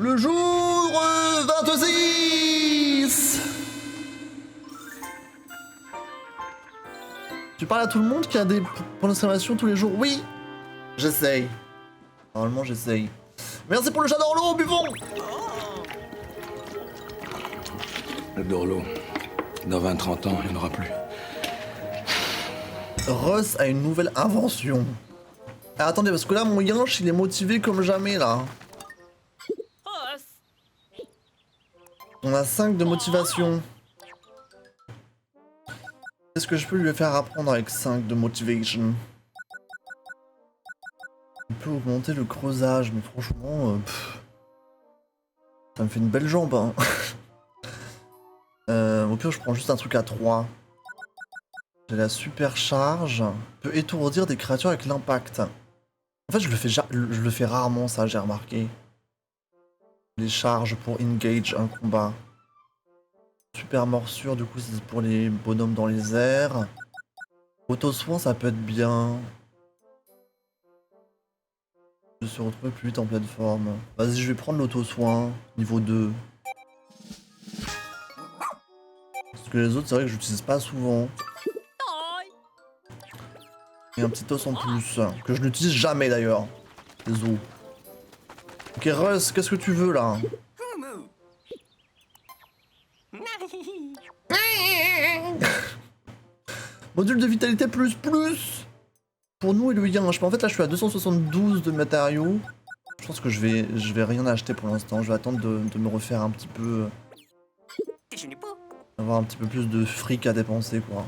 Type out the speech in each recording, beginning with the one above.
Le jour 26. Tu parles à tout le monde qui a des points d'exclamation tous les jours? Oui. J'essaye. Normalement, j'essaye. Merci pour le chat d'Orlo, buvons. Le Dorlo. Dans 20-30 ans, il n'y en aura plus. Russ a une nouvelle invention. Ah, attendez, parce que là, mon Yinche, il est motivé comme jamais, là. On a 5 de motivation. Qu'est-ce que je peux lui faire apprendre avec 5 de motivation? On peut augmenter le creusage, mais franchement, ça me fait une belle jambe, hein. Au pire, je prends juste un truc à 3. J'ai la super charge. Peut étourdir des créatures avec l'impact. En fait, je le fais rarement, ça, j'ai remarqué. Les charges pour engage un combat. Super morsure, du coup, c'est pour les bonhommes dans les airs. Auto-soin, ça peut être bien. Je se retrouve plus vite en pleine forme. Vas-y, je vais prendre l'auto-soin, niveau 2. Parce que les autres, c'est vrai que j'utilise pas souvent. Et un petit os en plus, que je n'utilise jamais d'ailleurs. Les os. Ok, Russ, qu'est-ce que tu veux là? Module de vitalité plus. Pour nous et le yin. En fait, là, je suis à 272 de matériaux. Je pense que je vais rien acheter pour l'instant. Je vais attendre de me refaire un petit peu. Avoir un petit peu plus de fric à dépenser, quoi.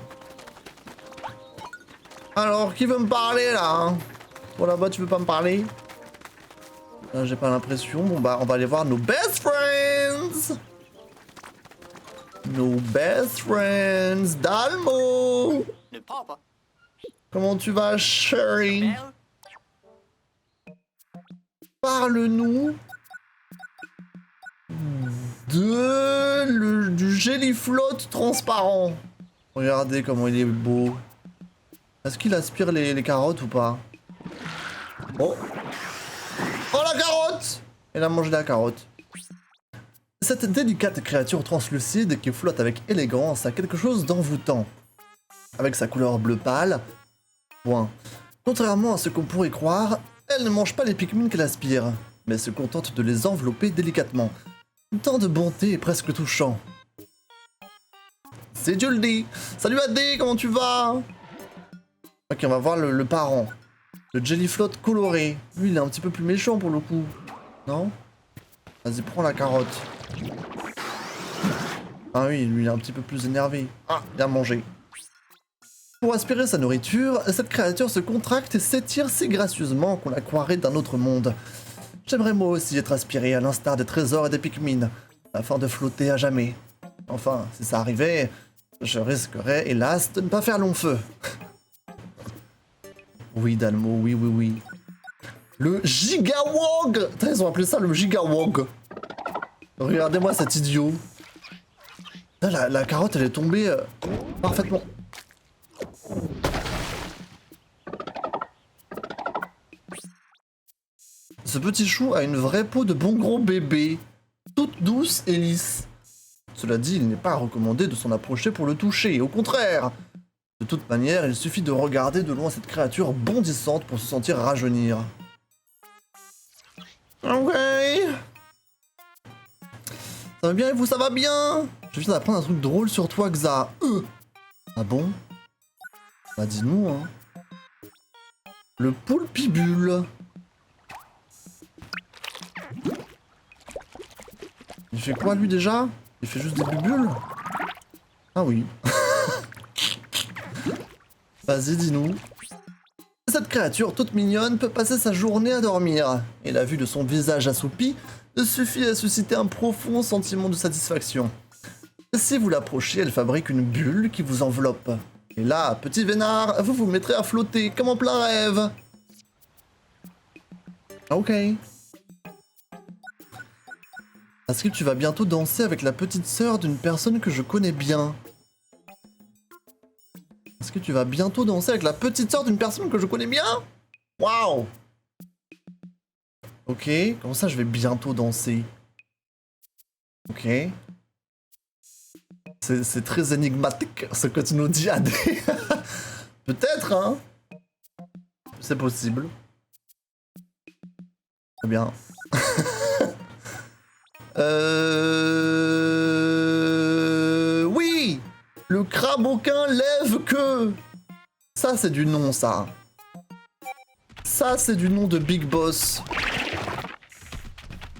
Alors, qui veut me parler là? Bon, là-bas, tu veux pas me parler? Là, j'ai pas l'impression. Bon, bah, on va aller voir nos best friends! Nos best friends! Dalmo! Comment tu vas, Sherry? Parle-nous du jellyflotte transparent. Regardez comment il est beau. Est-ce qu'il aspire les carottes ou pas? Oh! Oh, la carotte! Il a mangé la carotte. Cette délicate créature translucide qui flotte avec élégance a quelque chose d'envoûtant. Avec sa couleur bleu pâle. Point. Contrairement à ce qu'on pourrait croire, elle ne mange pas les Pikmin qu'elle aspire, mais se contente de les envelopper délicatement. Tant de bonté et presque touchant. C'est Juldy! Salut Adé, comment tu vas? Ok, on va voir le parent. Le Jellyflot coloré. Lui, il est un petit peu plus méchant pour le coup. Non? Vas-y, prends la carotte. Ah oui, lui, il est un petit peu plus énervé. Ah, il a mangé. Pour aspirer sa nourriture, cette créature se contracte et s'étire si gracieusement qu'on la croirait d'un autre monde. J'aimerais moi aussi être aspiré à l'instar des trésors et des Pikmin, afin de flotter à jamais. Enfin, si ça arrivait, je risquerais, hélas, de ne pas faire long feu. Oui, Dalmo, oui. Le Gigawog! Putain, ils ont appelé ça le Gigawog. Regardez-moi cet idiot. Putain, la carotte, elle est tombée parfaitement. Ce petit chou a une vraie peau de bon gros bébé, toute douce et lisse. Cela dit, il n'est pas recommandé de s'en approcher pour le toucher, au contraire. De toute manière, il suffit de regarder de loin cette créature bondissante pour se sentir rajeunir. Ok. Ça va bien et vous, ça va bien? Je viens d'apprendre un truc drôle sur toi, Xa. Ah bon? Bah dis-nous, hein. Le poulpibule. Il fait quoi lui déjà? Il fait juste des bubules? Ah oui. Vas-y, dis-nous. Cette créature toute mignonne peut passer sa journée à dormir, et la vue de son visage assoupi suffit à susciter un profond sentiment de satisfaction. Si vous l'approchez, elle fabrique une bulle qui vous enveloppe. Et là, petit vénard, vous vous mettrez à flotter comme en plein rêve. Ok. Est-ce que tu vas bientôt danser avec la petite sœur d'une personne que je connais bien? Est-ce que tu vas bientôt danser avec la petite sœur d'une personne que je connais bien? Waouh! Ok, comment ça je vais bientôt danser? Ok. C'est très énigmatique ce que tu nous dis, AD. Peut-être, hein. C'est possible. Très bien. Oui. Le crabe-aucun lève queue. Ça, c'est du nom, ça. Ça, c'est du nom de Big Boss.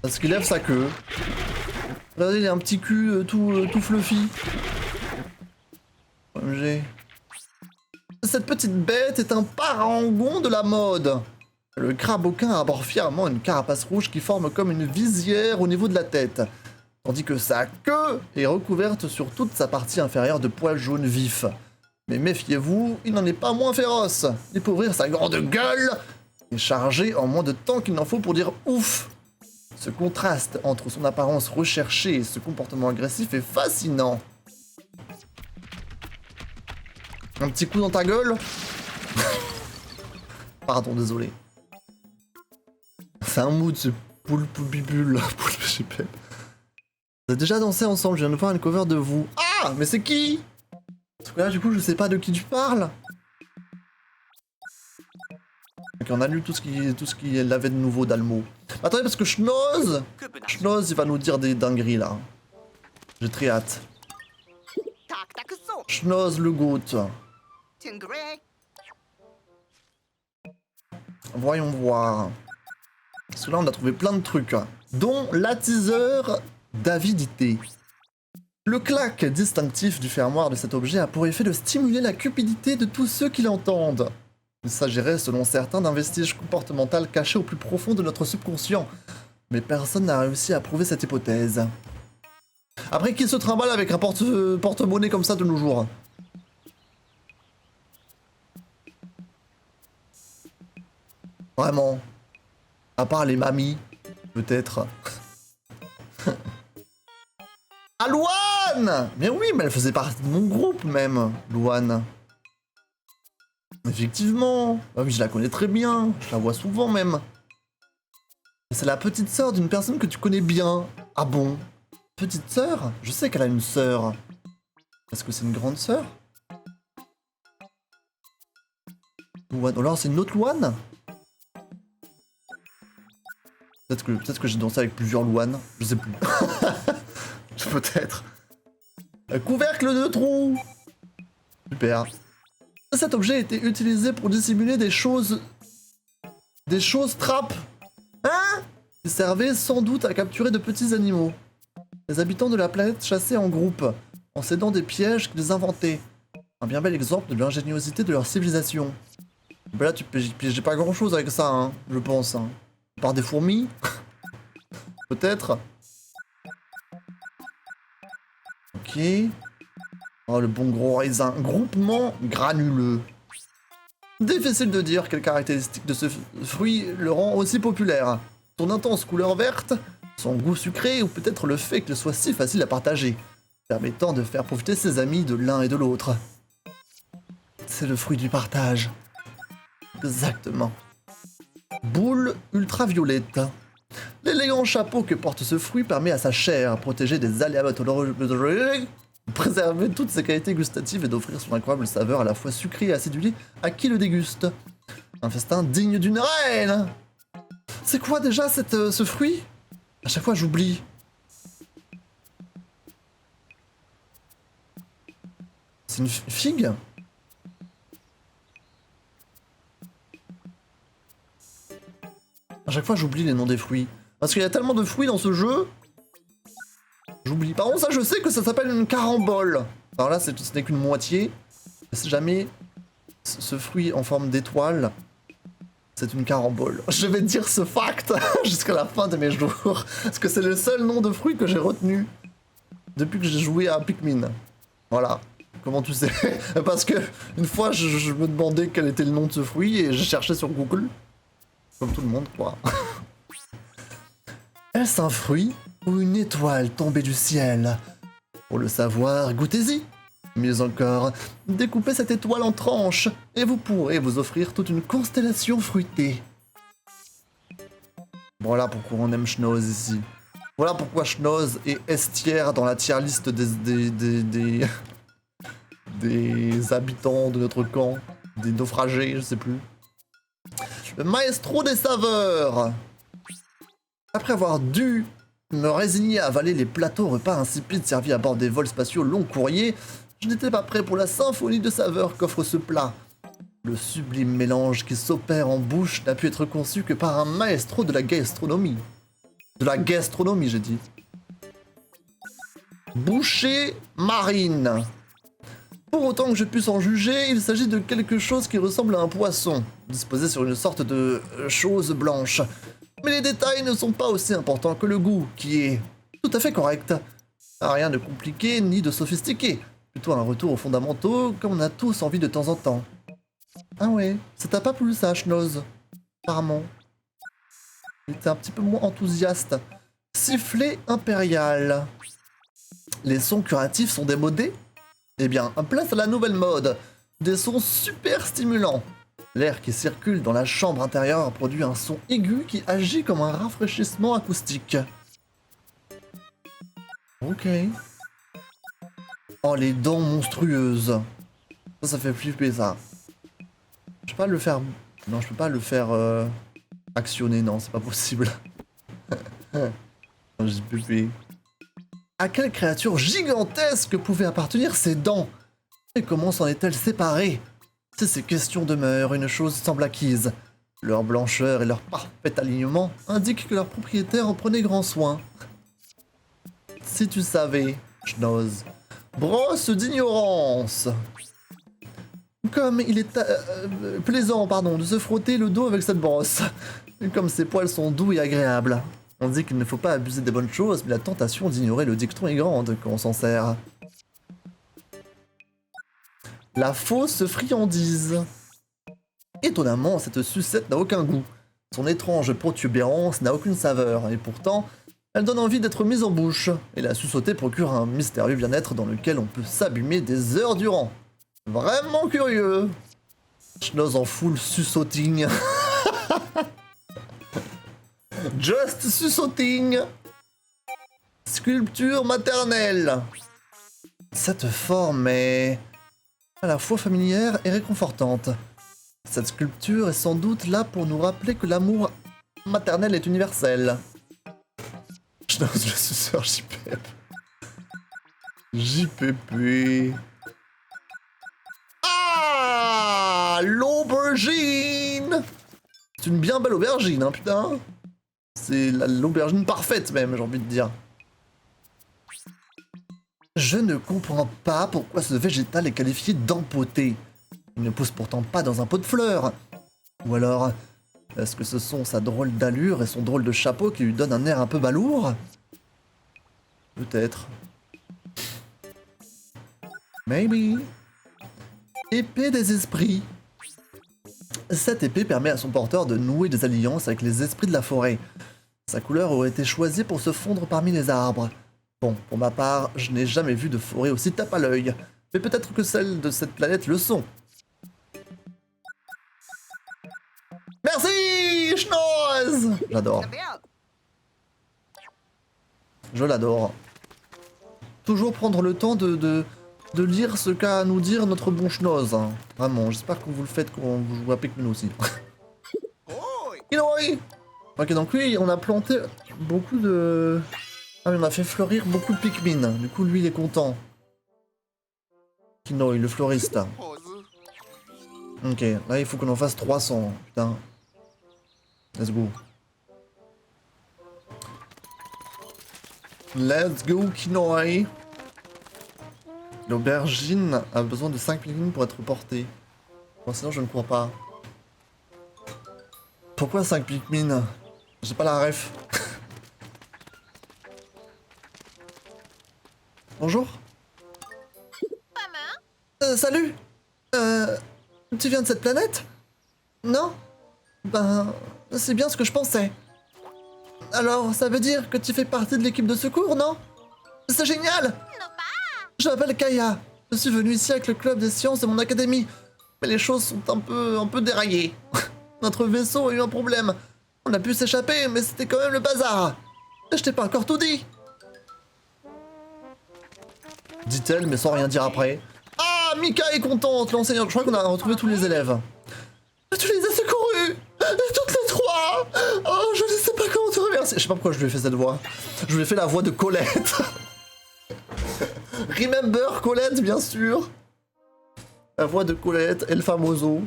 Parce qu'il lève sa queue. Regardez, il a un petit cul tout fluffy. OMG. Cette petite bête est un parangon de la mode. Le crabe-aucun arbore fièrement une carapace rouge qui forme comme une visière au niveau de la tête. Tandis que sa queue est recouverte sur toute sa partie inférieure de poils jaunes vifs. Mais méfiez-vous, il n'en est pas moins féroce. Il peut ouvrir sa grande gueule et charger en moins de temps qu'il n'en faut pour dire ouf. Ce contraste entre son apparence recherchée et ce comportement agressif est fascinant. Un petit coup dans ta gueule. Pardon, désolé. C'est un mood ce poulpe bibule. Poulpe GP. Vous avez déjà dansé ensemble, je viens de voir une cover de vous. Ah, mais c'est qui? Parce que là, du coup, je sais pas de qui tu parles. Ok, on a lu tout ce qu'il avait de nouveau d'Almo. Attendez, parce que Schnoz, il va nous dire des dingueries, là. J'ai très hâte. Schnoz le goût. Voyons voir. Parce que là, on a trouvé plein de trucs, dont l'attiseur d'avidité. Le claque distinctif du fermoir de cet objet a pour effet de stimuler la cupidité de tous ceux qui l'entendent. Il s'agirait, selon certains, d'un vestige comportemental caché au plus profond de notre subconscient. Mais personne n'a réussi à prouver cette hypothèse. Après, qui se trimballe avec un porte-monnaie comme ça de nos jours? Vraiment. À part les mamies, peut-être. Ah, Louane! Mais oui, mais elle faisait partie de mon groupe même, Louane. Effectivement. Ah oui, je la connais très bien. Je la vois souvent même. C'est la petite sœur d'une personne que tu connais bien. Ah bon? Petite sœur? Je sais qu'elle a une sœur. Est-ce que c'est une grande sœur? Louane. Ou alors c'est une autre Louane? Peut-être que j'ai dansé avec plusieurs Louanes. Je sais plus. Peut-être. Couvercle de trou. Super. Cet objet a été utilisé pour dissimuler des choses trappes. Hein? Qui servaient sans doute à capturer de petits animaux. Les habitants de la planète chassaient en groupe, en s'aidant des pièges qu'ils inventaient. Un bien bel exemple de l'ingéniosité de leur civilisation. Ben là, tu piégeais pas grand chose avec ça, hein, je pense. Hein. Par des fourmis? Peut-être. Ok. Oh, le bon gros raisin. Groupement granuleux. Difficile de dire quelle caractéristique de ce fruit le rend aussi populaire. Son intense couleur verte, son goût sucré ou peut-être le fait qu'il soit si facile à partager, permettant de faire profiter ses amis de l'un et de l'autre. C'est le fruit du partage. Exactement. Boule ultraviolette. L'élégant chapeau que porte ce fruit permet à sa chair, protégée des aléas météorologiques, de préserver toutes ses qualités gustatives et d'offrir son incroyable saveur à la fois sucrée et acidulée à qui le déguste. Un festin digne d'une reine. C'est quoi déjà ce fruit? À chaque fois j'oublie. C'est une figue? À chaque fois j'oublie les noms des fruits. Parce qu'il y a tellement de fruits dans ce jeu. J'oublie. Par contre ça je sais que ça s'appelle une carambole. Alors là ce n'est qu'une moitié. Si jamais ce fruit en forme d'étoile, c'est une carambole. Je vais dire ce fact jusqu'à la fin de mes jours. Parce que c'est le seul nom de fruit que j'ai retenu depuis que j'ai joué à Pikmin. Voilà. Comment tu sais? Parce que une fois je me demandais quel était le nom de ce fruit et je cherchais sur Google. Comme tout le monde, quoi. Est-ce un fruit ou une étoile tombée du ciel? Pour le savoir, goûtez-y. Mieux encore, découpez cette étoile en tranches et vous pourrez vous offrir toute une constellation fruitée. Voilà pourquoi on aime Schnoz ici. Voilà pourquoi Schnoz est estière dans la tier list des habitants de notre camp, des naufragés, je sais plus. Le maestro des saveurs. Après avoir dû me résigner à avaler les plateaux repas insipides servis à bord des vols spatiaux long courrier, je n'étais pas prêt pour la symphonie de saveurs qu'offre ce plat. Le sublime mélange qui s'opère en bouche n'a pu être conçu que par un maestro de la gastronomie. De la gastronomie, j'ai dit. Bouchée marine. Pour autant que je puisse en juger, il s'agit de quelque chose qui ressemble à un poisson, disposé sur une sorte de chose blanche. Mais les détails ne sont pas aussi importants que le goût, qui est tout à fait correct. Rien de compliqué ni de sophistiqué. Plutôt un retour aux fondamentaux, comme on a tous envie de temps en temps. Ah ouais, ça t'a pas plu ça, Schnoz? Apparemment. Il était un petit peu moins enthousiaste. Sifflet impérial. Les sons curatifs sont démodés? Eh bien, place à la nouvelle mode. Des sons super stimulants. L'air qui circule dans la chambre intérieure produit un son aigu qui agit comme un rafraîchissement acoustique. Ok. Oh, les dents monstrueuses. Ça fait flipper, ça. Je peux pas le faire... Non, je peux pas le faire actionner, non, c'est pas possible. JPP. À quelle créature gigantesque pouvaient appartenir ces dents? Et comment s'en est-elle séparée? Si ces questions demeurent, une chose semble acquise. Leur blancheur et leur parfait alignement indiquent que leur propriétaire en prenait grand soin. Si tu savais, Schnoz. Brosse d'ignorance. Comme il est plaisant, pardon, de se frotter le dos avec cette brosse. Comme ses poils sont doux et agréables. On dit qu'il ne faut pas abuser des bonnes choses, mais la tentation d'ignorer le dicton est grande quand on s'en sert. La fausse friandise. Étonnamment, cette sucette n'a aucun goût. Son étrange protubérance n'a aucune saveur, et pourtant, elle donne envie d'être mise en bouche. Et la suçoter procure un mystérieux bien-être dans lequel on peut s'abîmer des heures durant. Vraiment curieux. Schnoz en full suçoting. Just suçoting. Sculpture maternelle. Cette forme est à la fois familière et réconfortante. Cette sculpture est sans doute là pour nous rappeler que l'amour maternel est universel. Schnoz le suceur JPP. JPP. Ah, l'aubergine. C'est une bien belle aubergine, hein, putain. C'est l'aubergine parfaite même, j'ai envie de dire. Je ne comprends pas pourquoi ce végétal est qualifié d'empoté. Il ne pousse pourtant pas dans un pot de fleurs. Ou alors, est-ce que ce sont sa drôle d'allure et son drôle de chapeau qui lui donnent un air un peu balourd? Peut-être. Maybe. Épée des esprits. Cette épée permet à son porteur de nouer des alliances avec les esprits de la forêt. Sa couleur aurait été choisie pour se fondre parmi les arbres. Bon, pour ma part, je n'ai jamais vu de forêt aussi tape à l'œil, mais peut-être que celles de cette planète le sont. Merci, Schnoz. J'adore. Je l'adore. Toujours prendre le temps de lire ce qu'a à nous dire notre bon Schnoz. Hein. Vraiment, j'espère que vous le faites quand vous jouez à Pikmin aussi. Kinoi. Ok, donc lui, on a planté beaucoup de... Ah, mais on a fait fleurir beaucoup de Pikmin. Du coup, lui, il est content. Kinoi, le fleuriste. Ok, là, il faut qu'on en fasse 300. Putain. Let's go. Let's go, Kinoi. L'aubergine a besoin de 5 Pikmin pour être portée. Bon, sinon, je ne crois pas. Pourquoi 5 Pikmin? J'ai pas la ref. Bonjour. Salut. Tu viens de cette planète? Non? Ben, c'est bien ce que je pensais. Alors, ça veut dire que tu fais partie de l'équipe de secours, non? C'est génial! Je m'appelle Kaya. Je suis venu ici avec le club des sciences de mon académie. Mais les choses sont un peu déraillées. Notre vaisseau a eu un problème. On a pu s'échapper, mais c'était quand même le bazar. Je t'ai pas encore tout dit. Dit-elle, mais sans rien dire après. Ah, Mika est contente, l'enseignante. Je crois qu'on a retrouvé tous les élèves. Tu les as secourus. Toutes les trois. Oh, je ne sais pas comment te remercier. Je sais pas pourquoi je lui ai fait cette voix. Je lui ai fait la voix de Colette. Remember Colette, bien sûr. La voix de Colette, El Famoso.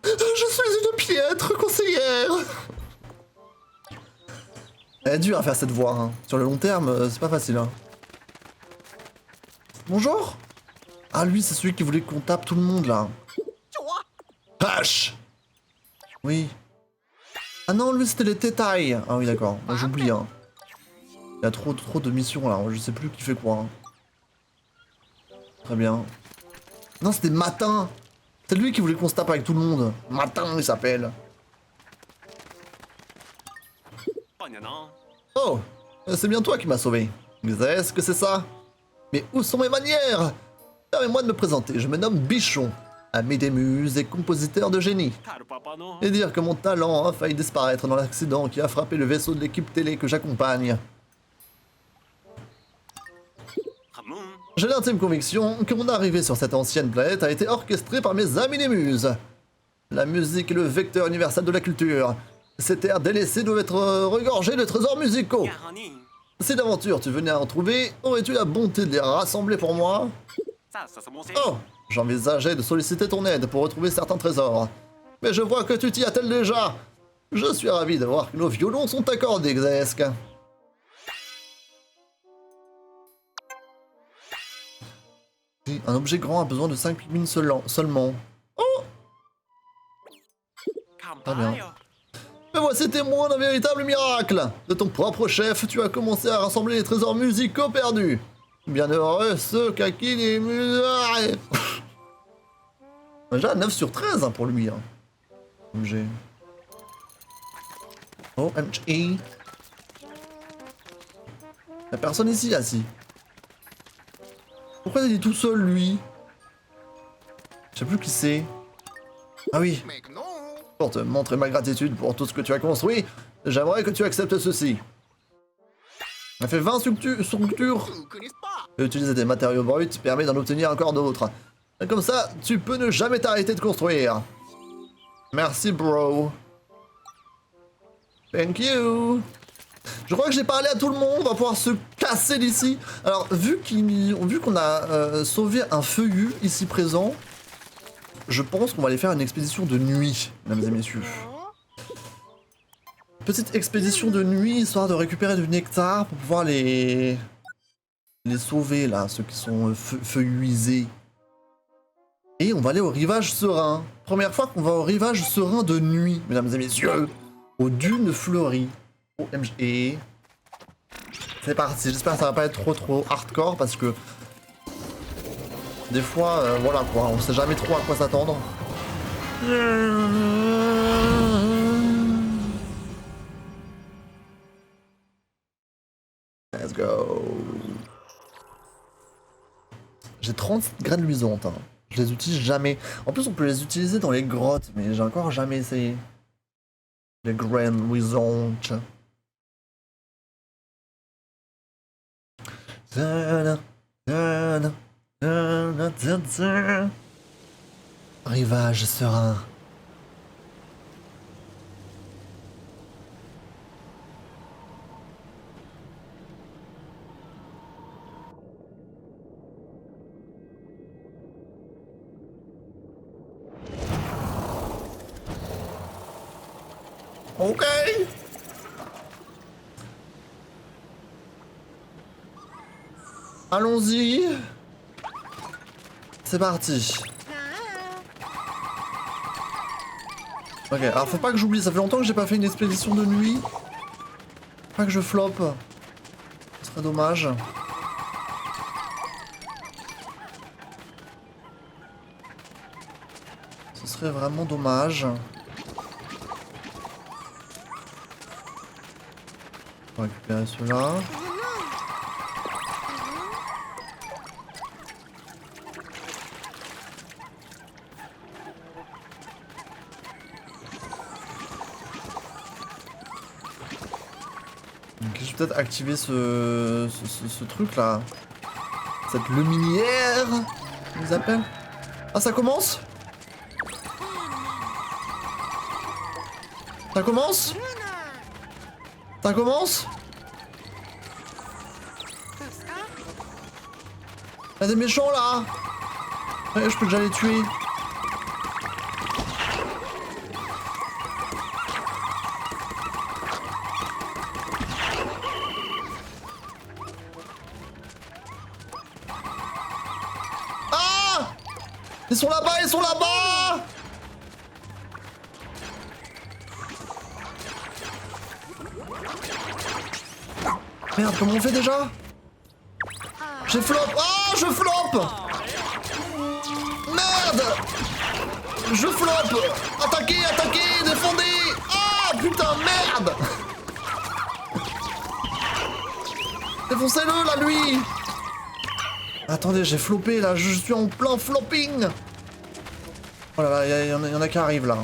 Je suis une piètre conseillère. Elle est dure à faire cette voix. Hein. Sur le long terme, c'est pas facile. Hein. Bonjour. Ah, lui, c'est celui qui voulait qu'on tape tout le monde, là. Hache. Oui. Ah non, lui, c'était les détails. Ah oui, d'accord. Moi, j'oublie. Hein. Il y a trop de missions, là. Je sais plus qui fait quoi. Hein. Très bien. Non, c'était Matin. C'est lui qui voulait qu'on se tape avec tout le monde. Matin, il s'appelle. Oh, c'est bien toi qui m'as sauvé. Est-ce que c'est ça? Mais où sont mes manières? Permets-moi de me présenter, je me nomme Bichon, ami des muses et compositeur de génie. Et dire que mon talent a failli disparaître dans l'accident qui a frappé le vaisseau de l'équipe télé que j'accompagne. J'ai l'intime conviction que mon arrivée sur cette ancienne planète a été orchestrée par mes amis des muses. La musique est le vecteur universel de la culture. Ces terres délaissées doivent être regorgées de trésors musicaux. Si d'aventure tu venais à en trouver, aurais-tu la bonté de les rassembler pour moi? Oh, j'envisageais de solliciter ton aide pour retrouver certains trésors. Mais je vois que tu t'y attelles déjà. Je suis ravi de voir que nos violons sont accordés, Xesk. Un objet grand a besoin de 5 mines seulement. Oh! Très bien. Mais voici témoin d'un véritable miracle! De ton propre chef, tu as commencé à rassembler les trésors musicaux perdus. Bienheureux ceux qu'à qui les musées... Déjà 9 sur 13 hein, pour lui. Hein. Objet. OMG. Y'a personne ici, assis. Pourquoi il est tout seul, lui? Je sais plus qui c'est. Ah oui. Pour te montrer ma gratitude pour tout ce que tu as construit, j'aimerais que tu acceptes ceci. Ça fait 20 structures. Utiliser des matériaux bruts permet d'en obtenir encore d'autres. Et comme ça, tu peux ne jamais t'arrêter de construire. Merci, bro. Thank you. Je crois que j'ai parlé à tout le monde, on va pouvoir se casser d'ici. Alors, vu qu'on a sauvé un feuillu ici présent, je pense qu'on va aller faire une expédition de nuit, mesdames et messieurs. Petite expédition de nuit, histoire de récupérer du nectar pour pouvoir les sauver, là, ceux qui sont feuilluisés. Et on va aller au rivage serein. Première fois qu'on va au rivage serein de nuit, mesdames et messieurs. Aux dunes fleuries. OMG. C'est parti, j'espère que ça va pas être trop hardcore parce que des fois, voilà quoi, on sait jamais trop à quoi s'attendre. Let's go. J'ai 30 graines luisantes, hein. Je les utilise jamais. En plus on peut les utiliser dans les grottes, mais j'ai encore jamais essayé. Les graines luisantes. Rivage serein. Ok. Allons-y. C'est parti. Ok, alors faut pas que j'oublie, ça fait longtemps que j'ai pas fait une expédition de nuit. Faut pas que je floppe. Ce serait dommage. Ce serait vraiment dommage. On va récupérer ceux-là. Ok, je vais peut-être activer ce truc là. Cette lumière, on les appelle. Ah, ça commence? Ça commence? Ça commence? Y'a des méchants là! Ouais, je peux déjà les tuer. Ah! Ils sont là-bas, ils sont là-bas! Merde, comment on fait déjà? J'ai flop! Ah, je flop! Merde! Je flop! Attaquez, attaquez, défendez! Ah, putain, merde! Défoncez-le, là, lui! Attendez, j'ai floppé, là, je suis en plein flopping! Oh là là, y en a qui arrivent, là.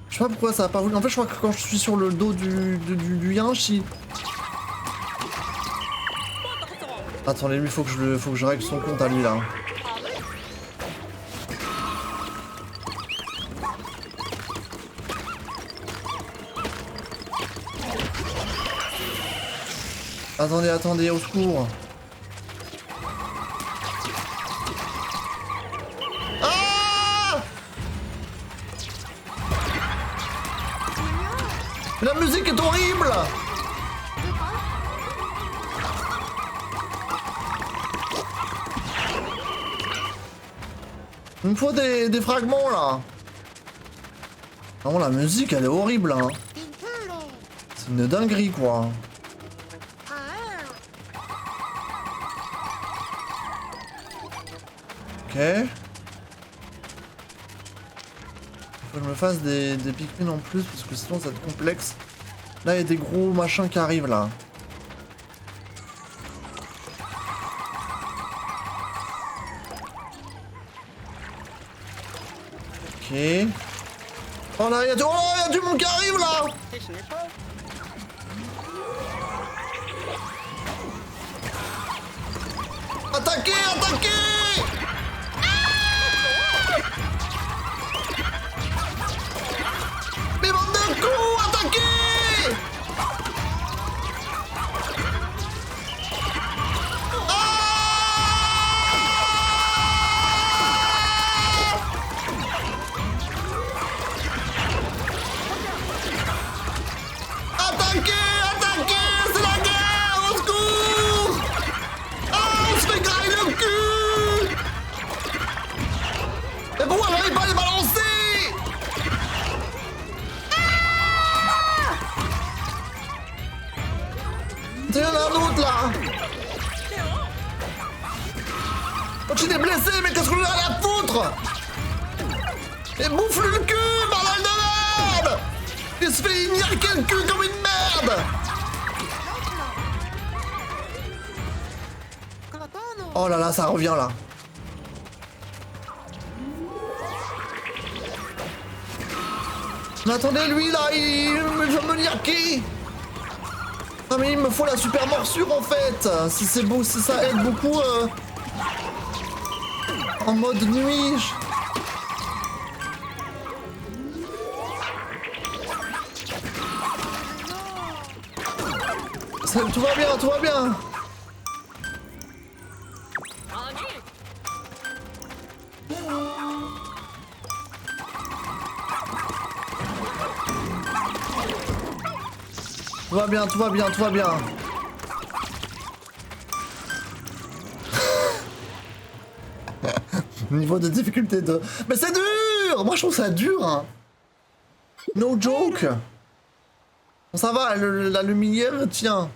Je sais pas pourquoi ça a pas voulu. En fait, je crois que quand je suis sur le dos du Yanchi. Attendez, lui, faut que je règle son compte à lui, là. Attendez, attendez, au secours. Ah! La musique est horrible! Il me faut des fragments là. Vraiment la musique elle est horrible hein. C'est une dinguerie quoi. Ok. Faut que je me fasse des Pikmin en plus parce que sinon ça va être complexe. Là il y a des gros machins qui arrivent là. Ok. Oh là, il y a du monde qui arrive là! Attaquez, attaquez! Ah! Mais bande de coups, attaquez! Attaquez, attaquez, c'est la guerre, au secours! Ah, on se fait grailler le cul! Mais pourquoi j'arrive pas à les balancer? Ah! Il y en a un autre là! Oh, tu t'es blessé, mais qu'est-ce que j'en ai à la foutre? Et bouffe-lui le cul, bordel de merde! Il se fait niaquer le cul comme une merde! Oh là là, ça revient là. Mais attendez, lui là, il veut me niaquer! Ah mais il me faut la super morsure en fait! Si c'est beau, si ça aide beaucoup en mode nuit. Tout va bien, tout va bien. Tout va bien, tout va bien, tout va bien. Niveau de difficulté 2. Mais c'est dur! Moi je trouve ça dur. Hein. No joke. Bon, ça va, la lumière tient.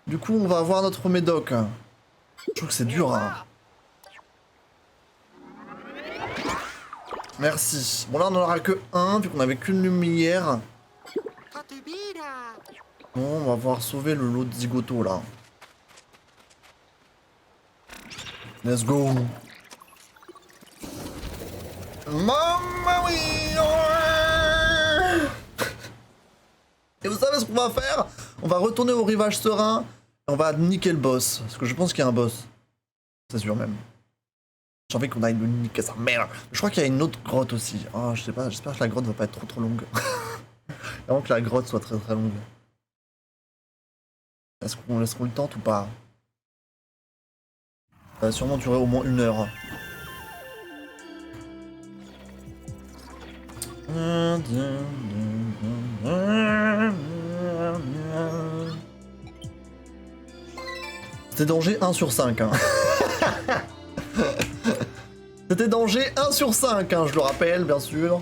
Du coup, on va avoir notre médoc. Je trouve que c'est dur. Hein. Merci. Bon, là, on n'en aura que un, vu qu'on avait qu'une lumière. Bon, on va pouvoir sauver le lot de zigoto, là. Let's go. Mamma mia! It was savez ce qu'on va faire? On va retourner au rivage serein et on va niquer le boss. Parce que je pense qu'il y a un boss. C'est sûr même. J'ai envie qu'on aille le niquer sa mère. Je crois qu'il y a une autre grotte aussi. Oh, je sais pas, j'espère que la grotte va pas être trop longue. Avant que la grotte soit très longue. Est-ce qu'on le tente ou pas? Ça va sûrement durer au moins 1 heure. C'était danger 1 sur 5. Hein. C'était danger 1 sur 5, hein, je le rappelle, bien sûr.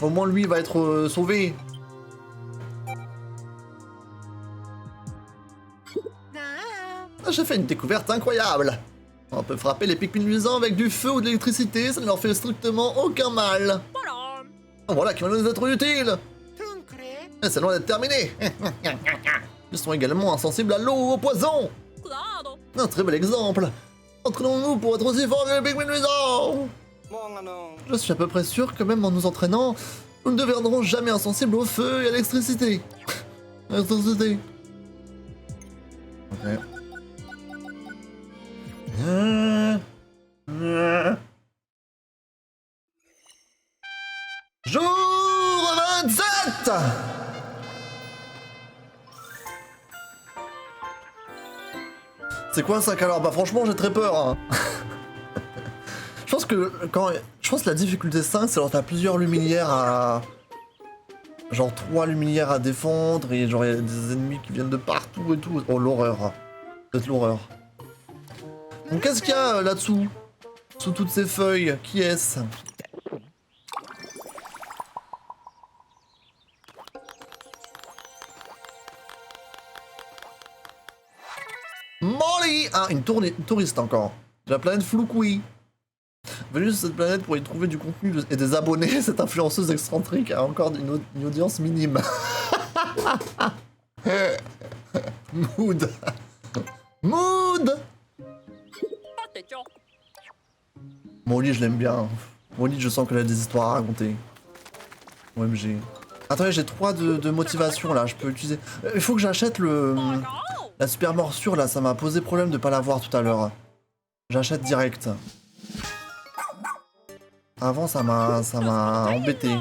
Au moins, lui va être sauvé. J'ai fait une découverte incroyable. On peut frapper les Pikmin luisants avec du feu ou de l'électricité, ça ne leur fait strictement aucun mal. Voilà qui va nous être utile. Et c'est loin d'être terminé. Ils sont également insensibles à l'eau ou au poison. Un très bel exemple. Entraînons-nous pour être aussi forts que les Pikmin luisants. Je suis à peu près sûr que même en nous entraînant, nous ne deviendrons jamais insensibles au feu et à l'électricité. L'électricité. Ok. Jour 27. C'est quoi ça alors? Bah franchement j'ai très peur. Hein. Je pense que la difficulté 5 c'est quand t'as plusieurs luminaires à... Genre 3 luminaires à défendre et genre il y a des ennemis qui viennent de partout et tout. Oh l'horreur. C'est l'horreur. Donc qu'est-ce qu'il y a là-dessous? Sous toutes ces feuilles, qui est-ce? Molly! Ah, une touriste encore. De la planète Floukui. Venue sur cette planète pour y trouver du contenu et des abonnés, cette influenceuse excentrique a encore une audience minime. Mood. Mood! Molly, je l'aime bien. Molly, je sens qu'elle a des histoires à raconter. OMG. Attendez, j'ai 3 de motivation là, je peux utiliser. Il faut que j'achète la super morsure là, ça m'a posé problème de pas l'avoir tout à l'heure. J'achète direct. Avant ça m'a embêté.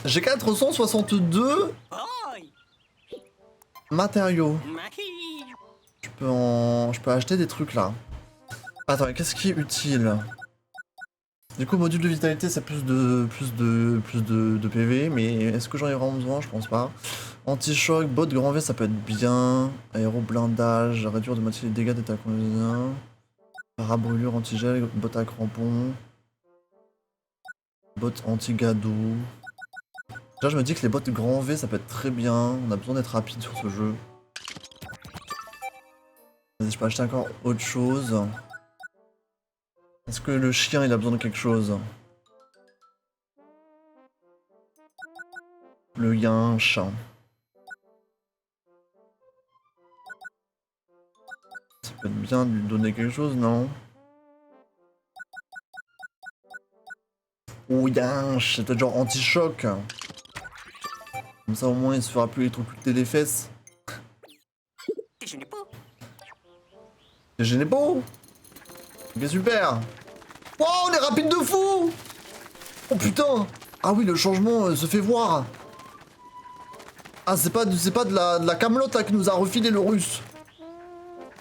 J'ai 462 matériaux. Je peux acheter des trucs là. Attends, qu'est-ce qui est utile? Du coup, module de vitalité, c'est plus de PV, mais est-ce que j'en ai vraiment besoin? Je pense pas. Anti-choc, botte grand V, ça peut être bien. Aéro-blindage, réduire de moitié les dégâts d'état conduisant. Parabrûlure, anti-gel, botte à crampons. Botte anti-gadou. Déjà, je me dis que les bottes grand V, ça peut être très bien. On a besoin d'être rapide sur ce jeu. Vas-y, je peux acheter encore autre chose. Est-ce que le chien, il a besoin de quelque chose? Le yinche. Ça peut être bien de lui donner quelque chose, non? Oh yinche, c'est peut-être genre anti-choc. Comme ça au moins il se fera plus électrocuter les fesses. J'ai pas. Ok super. Wow, on est rapide de fou. Oh putain. Ah oui, le changement se fait voir. Ah c'est pas de la camelote là qui nous a refilé le russe.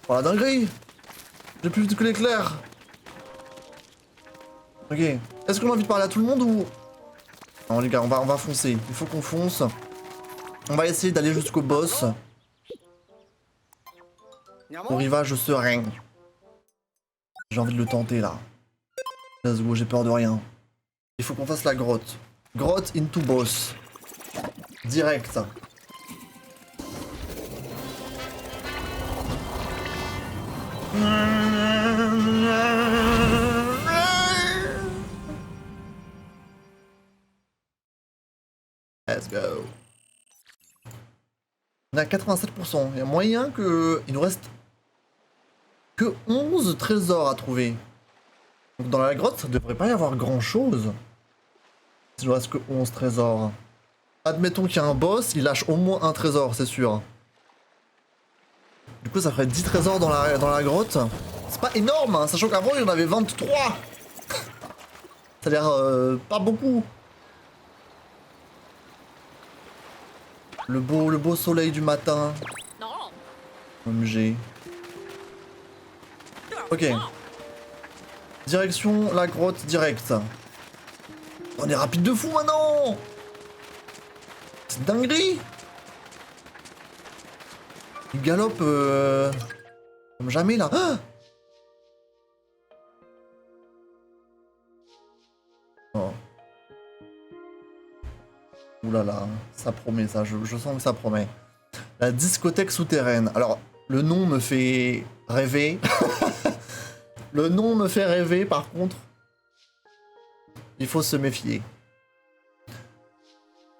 Oh la dinguerie. J'ai plus vite que l'éclair. Ok. Est-ce qu'on a envie de parler à tout le monde ou... Non les gars, on va foncer. Il faut qu'on fonce. On va essayer d'aller jusqu'au boss. Au rivage serein. J'ai envie de le tenter là. Let's go, j'ai peur de rien. Il faut qu'on fasse la grotte. Grotte into boss. Direct. Let's go. On est à 87%. Il y a moyen que... Il nous reste que 11 trésors à trouver. Donc dans la grotte, ça devrait pas y avoir grand chose. Il ne reste que 11 trésors. Admettons qu'il y a un boss, il lâche au moins un trésor, c'est sûr. Du coup, ça ferait 10 trésors dans la grotte. C'est pas énorme, hein, sachant qu'avant, il y en avait 23. Ça a l'air pas beaucoup. Le beau soleil du matin. OMG. Ok. Direction la grotte direct. On est rapide de fou maintenant. C'est dinguerie. Il galope comme jamais là. Ah, oh. Ouh là là, ça promet ça, je sens que ça promet. La discothèque souterraine. Alors, le nom me fait rêver. Le nom me fait rêver, par contre. Il faut se méfier.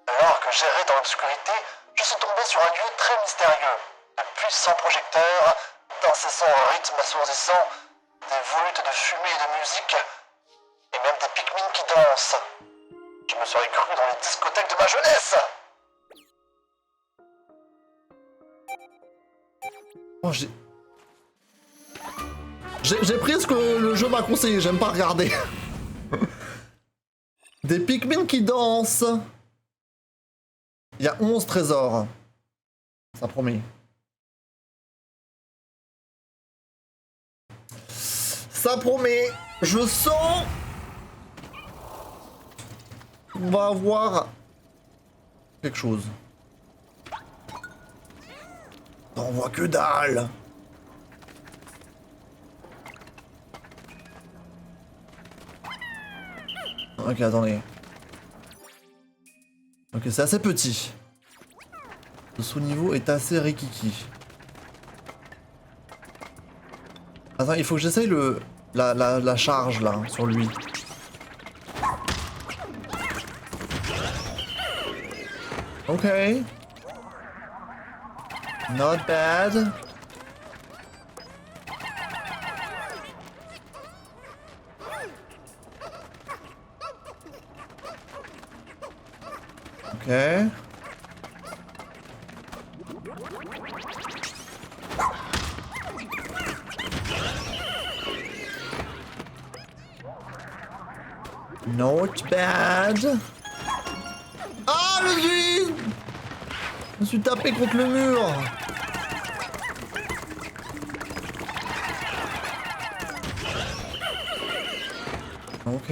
Alors que j'errais dans l'obscurité, je suis tombé sur un lieu très mystérieux. De puissants projecteurs, d'incessants rythmes assourdissants, des volutes de fumée et de musique, et même des Pikmin qui dansent. Je me serais cru dans les discothèques de ma jeunesse. Oh, j'ai pris ce que le jeu m'a conseillé, j'aime pas regarder. Des Pikmin qui dansent. Il y a 11 trésors. Ça promet. Ça promet. Je sens... On va avoir... quelque chose. On voit que dalle. Ok, attendez. Ok, c'est assez petit. Le sous-niveau est assez rikiki. Attends, il faut que j'essaye la charge là, sur lui. Ok. Not bad. Ok. Not bad. Ah, je me suis tapé contre le mur. Ok.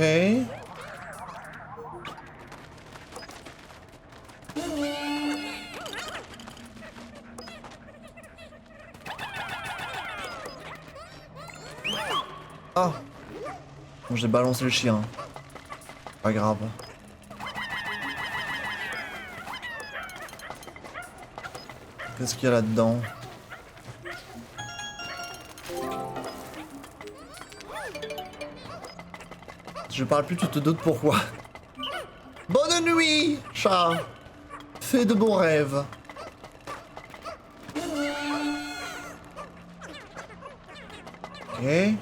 Ah. Bon, j'ai balancé le chien. Pas grave. Qu'est-ce qu'il y a là-dedans? Je parle plus, tu te doutes pourquoi. Bonne nuit, chat. Fais de beaux rêves. Ok.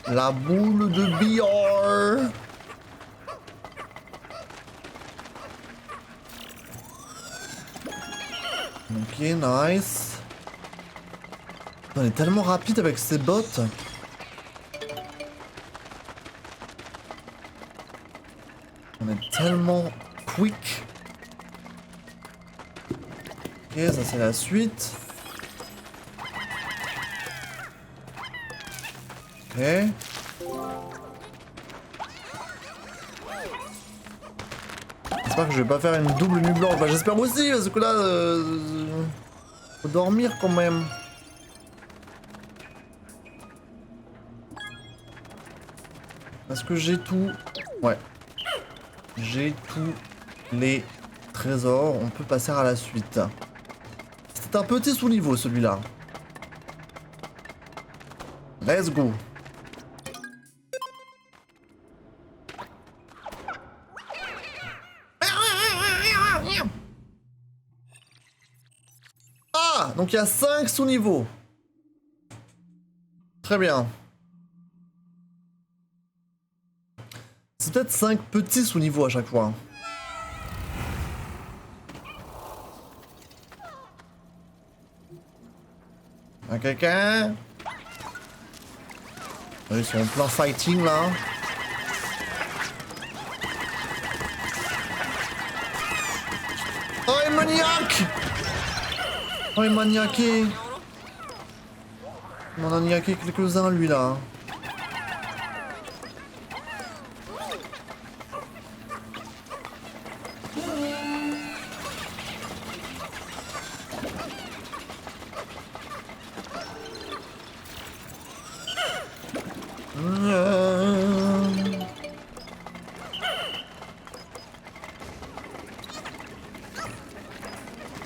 La boule de billard. Ok, nice. On est tellement rapide avec ces bottes. On est tellement quick. Ok, ça c'est la suite. Ok. J'espère que je vais pas faire une double nuit blanche. Bah, j'espère aussi, parce que là... faut dormir quand même. Est-ce que j'ai tout? Ouais. J'ai tous les trésors. On peut passer à la suite. C'est un petit sous-niveau, celui-là. Let's go. Voilà, donc il y a 5 sous-niveaux. Très bien. C'est peut-être 5 petits sous-niveaux à chaque fois. Y'a quelqu'un? Ils sont en plein fighting là. Oh, il maniaque! Oh, il m'a niaqué. Il m'en a niaqué quelques-uns lui là.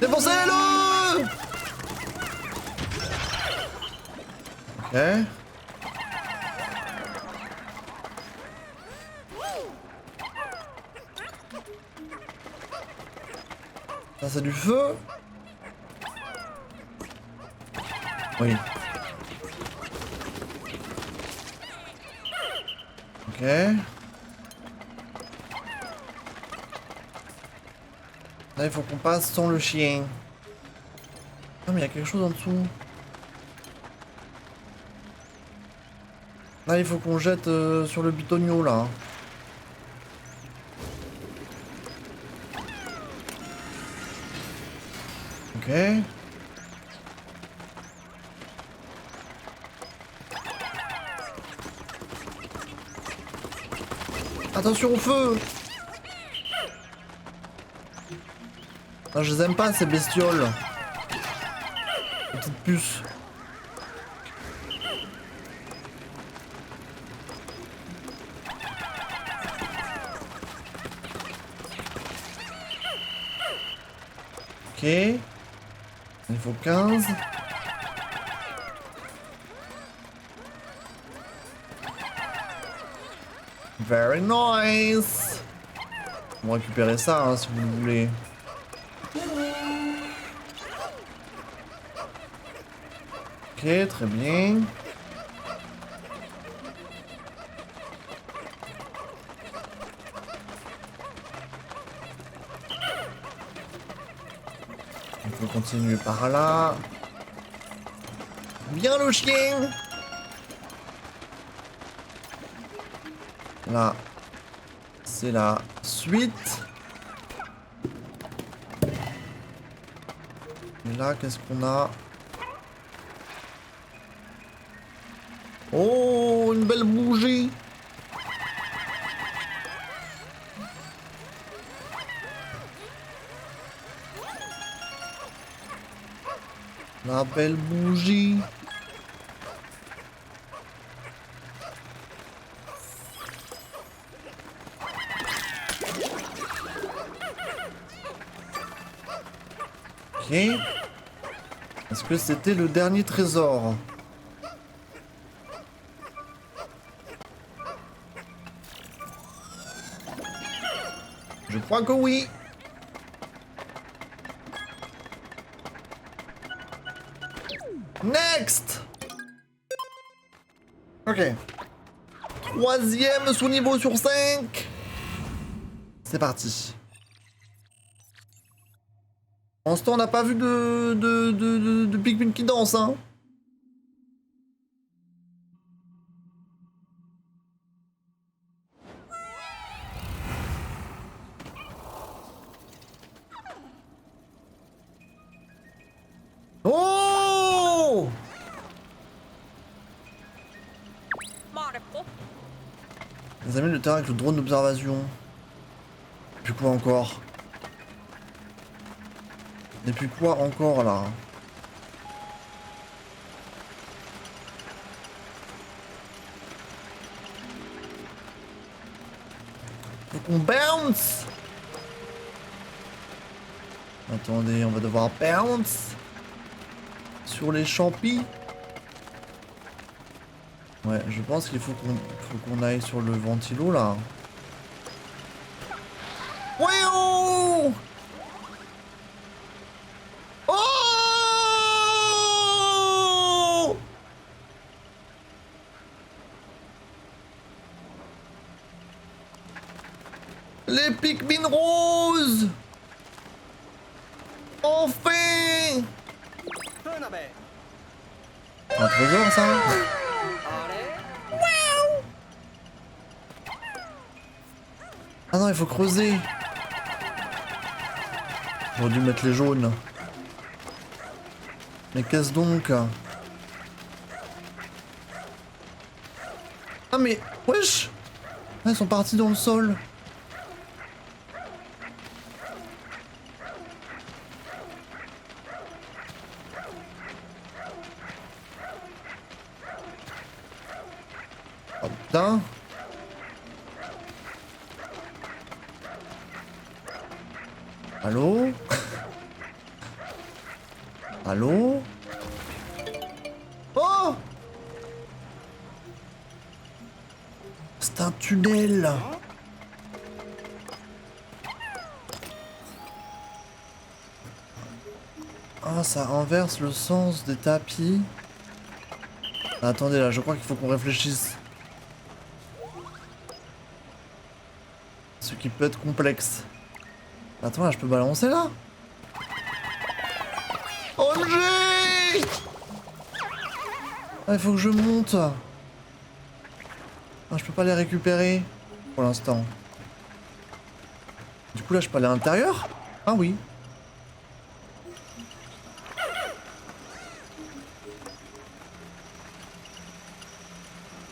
Défoncez-le! Ok. Ça c'est du feu? Oui. Ok. Là il faut qu'on passe sans le chien. Ah mais il y a quelque chose en dessous. Là il faut qu'on jette sur le bitonio là. Ok. Attention au feu! Ah, je les aime pas ces bestioles. Les petites puces. Ok. Il faut 15. Very nice. On va récupérer ça hein, si vous voulez. Ok, très bien. Il faut continuer par là. Bien le chien. Là, c'est la suite. Et là, qu'est-ce qu'on a? Oh, une belle bougie. La belle bougie. Ok. Est-ce que c'était le dernier trésor? Je crois que oui. Next. Ok. Troisième sous-niveau sur 5. C'est parti. En ce temps, on n'a pas vu de Pikmin qui danse, hein. Oh! Les amis, le terrain avec le drone d'observation. Et puis quoi encore? Et puis quoi encore là? Faut qu'on bounce! Attendez, on va devoir bounce sur les champis. Ouais, je pense qu'il faut qu'on aille sur le ventilo là. Ouais oh! Oh! Les Pikmin roses. Enfin. Un trésor ça. Ah non, il faut creuser. J'aurais dû mettre les jaunes. Mais qu'est-ce donc? Ah mais... Wesh! Ah, ils sont partis dans le sol. Oh putain. Allô? Allô? Oh! C'est un tunnel! Ah, ça inverse le sens des tapis. Ah, attendez là, je crois qu'il faut qu'on réfléchisse. Ce qui peut être complexe. Attends, là, je peux balancer là? OMG! Ah, il faut que je monte. Ah, je peux pas les récupérer pour l'instant. Du coup, là, je peux aller à l'intérieur? Ah oui.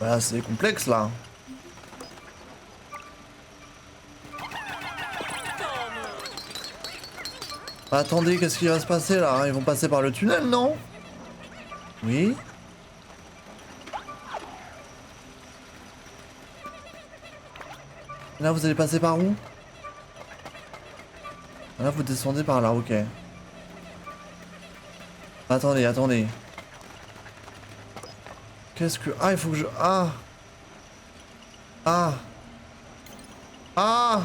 Voilà, c'est complexe là. Attendez, qu'est-ce qui va se passer là? Ils vont passer par le tunnel, non? Oui. Là, vous allez passer par où? Là, vous descendez par là, ok. Attendez, attendez. Qu'est-ce que... Ah, il faut que je... Ah. Ah. Ah.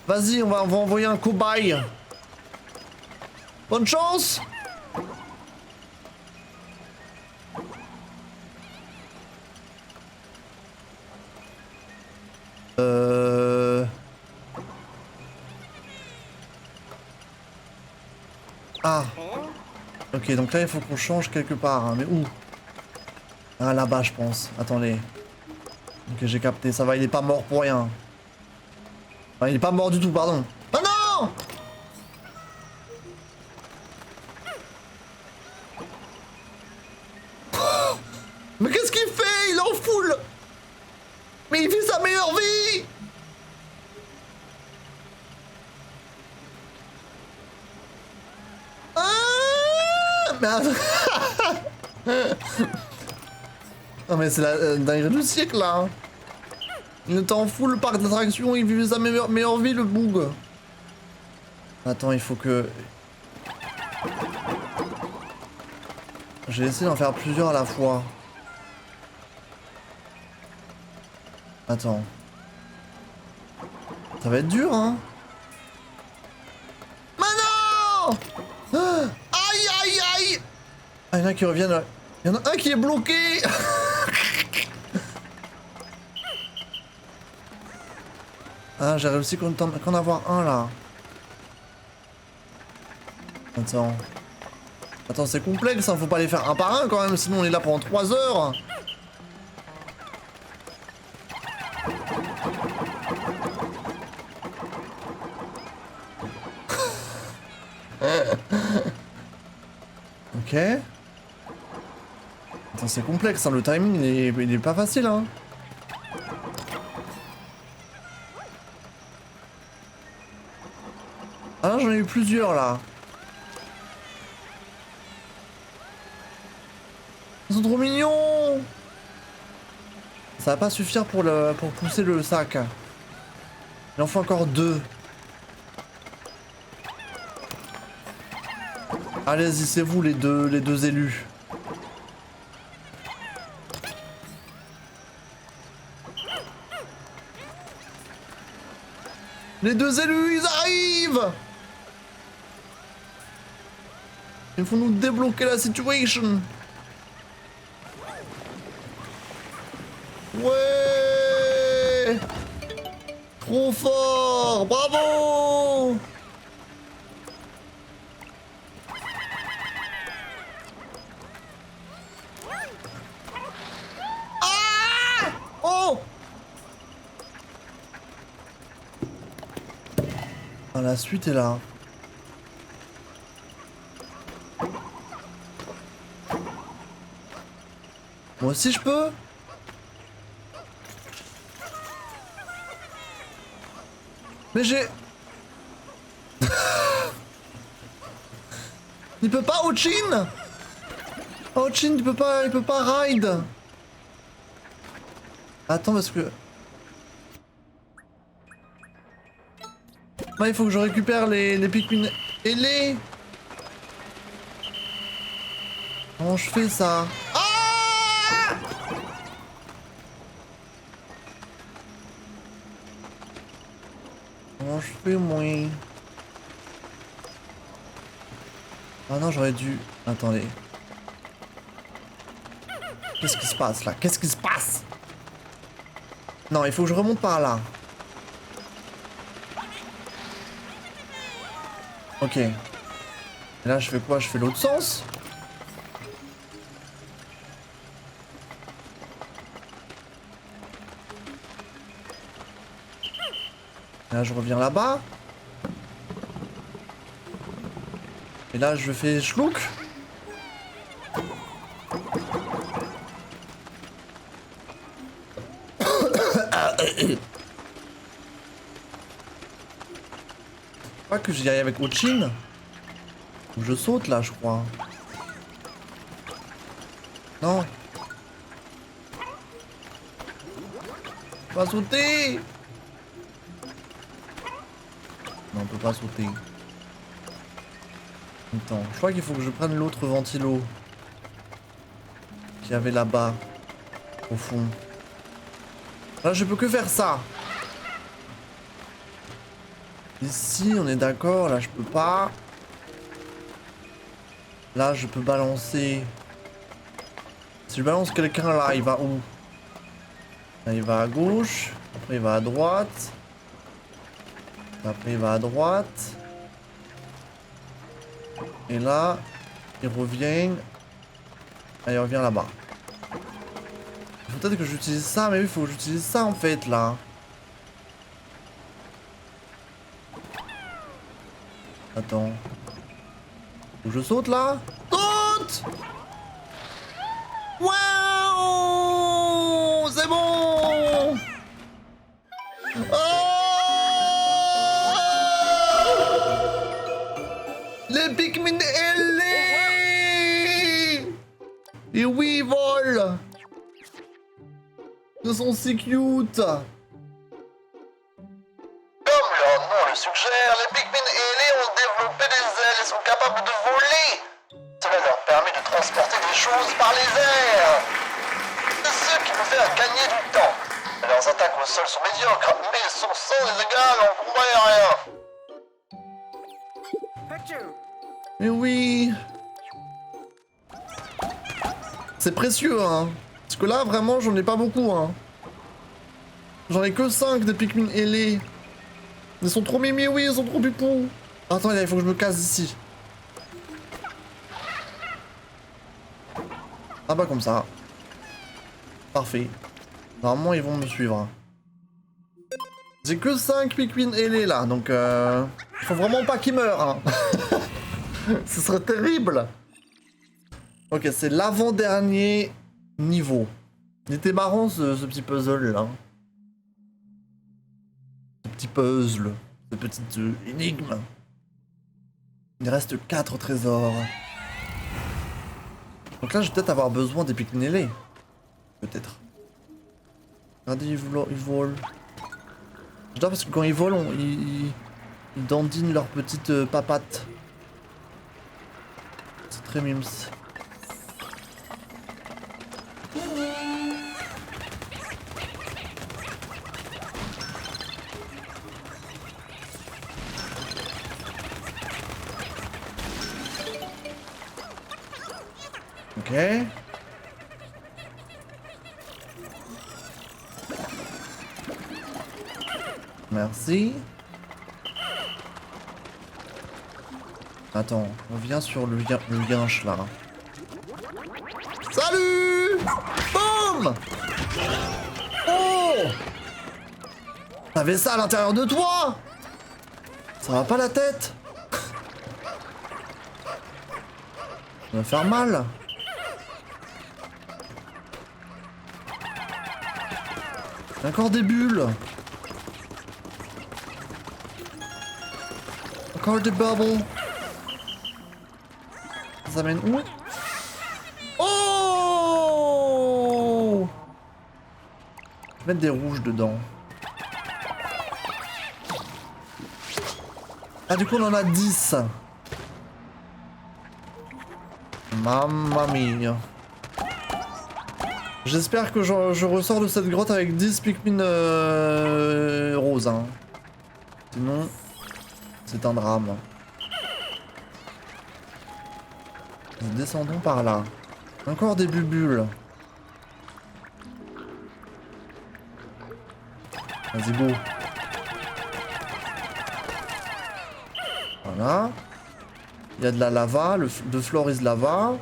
Vas-y, on va envoyer un cobaye. Bonne chance. Ah. Ok, donc là, il faut qu'on change quelque part. Hein. Mais où? Ah, là-bas, je pense. Attendez. Ok, j'ai capté. Ça va, il est pas mort pour rien. Ah, il est pas mort du tout, pardon. Oh non! Oh, mais qu'est-ce qu'il fait? Il est en foule! Mais il vit sa meilleure vie! Ah! Mais non mais c'est la dinguerie du siècle là! Il était en full parc d'attractions, il vivait sa meilleure vie, le boug. Attends, il faut que... J'ai essayé d'en faire plusieurs à la fois. Attends. Ça va être dur, hein? Mais non! Ah, aïe, aïe, aïe! Ah, il y en a qui reviennent là. Il y en a un qui est bloqué! Ah, j'ai réussi qu'en avoir un là. Attends. Attends, c'est complexe, hein, faut pas les faire un par un quand même, sinon on est là pendant 3 heures. Ok. Attends, c'est complexe, hein, le timing il est pas facile, hein. Ah non, j'en ai eu plusieurs là. Ils sont trop mignons. Ça va pas suffire pour pousser le sac. Il en faut encore 2. Allez-y, c'est vous les deux élus. Les 2 élus, ils arrivent. Il faut nous débloquer la situation. Ouais. Trop fort. Bravo. Ah. Oh. Ah, la suite est là. Moi aussi je peux? Mais j'ai... Il peut pas Ochin? Ochin il peut pas ride. Attends parce que... Ouais, il faut que je récupère les Pikmin et les... Comment je fais ça? Ah! Comment je fais moi? Ah non, j'aurais dû... Attendez. Qu'est-ce qui se passe là? Qu'est-ce qui se passe? Non, il faut que je remonte par là. Ok. Et là, je fais quoi? Je fais l'autre sens? Et là, je reviens là-bas. Et là, je fais schlouk. Pas que j'y aille avec Ochin. Faut que je saute là, je crois. Non. Pas sauter. Non, on peut pas sauter. Attends, je crois qu'il faut que je prenne l'autre ventilo. Qu'il y avait là-bas. Au fond. Là, je peux que faire ça. Ici, on est d'accord. Là, je peux pas. Là, je peux balancer. Si je balance quelqu'un là, il va où? Là, il va à gauche. Après, il va à droite. Après, il va à droite. Et là, il revient. Ah, il revient là-bas. Il faut peut-être que j'utilise ça, mais oui, il faut que j'utilise ça en fait là. Attends. Faut que je saute là? Saute! Waouh! C'est bon! Oh! Les Pikmin ailés! Et oui, ils volent! Ils sont si cute! Comme leur nom le suggère, les Pikmin ailés ont développé des ailes et sont capables de voler. Cela leur permet de transporter des choses par les airs. C'est ce qui peut faire gagner du temps. Leurs attaques au sol sont médiocres, mais sont sans les égal en combat aérien. Mais oui! C'est précieux, hein! Parce que là, vraiment, j'en ai pas beaucoup, hein! J'en ai que 5 des Pikmin ailés! Ils sont trop mimi, oui, ils sont trop pipous! Attends, il faut que je me casse d'ici. Ah bah, comme ça. Parfait. Normalement, ils vont me suivre. J'ai que 5 Pikmin ailés, là, donc il faut vraiment pas qu'ils meurent, hein! Ce serait terrible. Ok, c'est l'avant-dernier niveau. Il était marrant ce petit puzzle là. Ce petit puzzle. Cette petite énigme. Il reste 4 trésors. Donc là, je vais peut-être avoir besoin des Pikmin ailés. Peut-être. Regardez, ils volent. J'adore parce que quand ils volent, ils dandinent leurs petites papates. C'est très mimes. Ok. Merci. Attends, on vient sur le guinche là. Salut! Boum! Oh! T'avais ça à l'intérieur de toi? Ça va pas la tête? Ça va faire mal. Encore des bulles. Encore des bubbles. Ça mène où? Oh! Je vais mettre des rouges dedans. Ah, du coup, on en a 10. Mamma mia. J'espère que je ressors de cette grotte avec 10 Pikmin roses. Hein. Sinon, c'est un drame. Descendons par là. Encore des bulles. Vas-y, go. Voilà. Il y a de la lava, de Floris lava.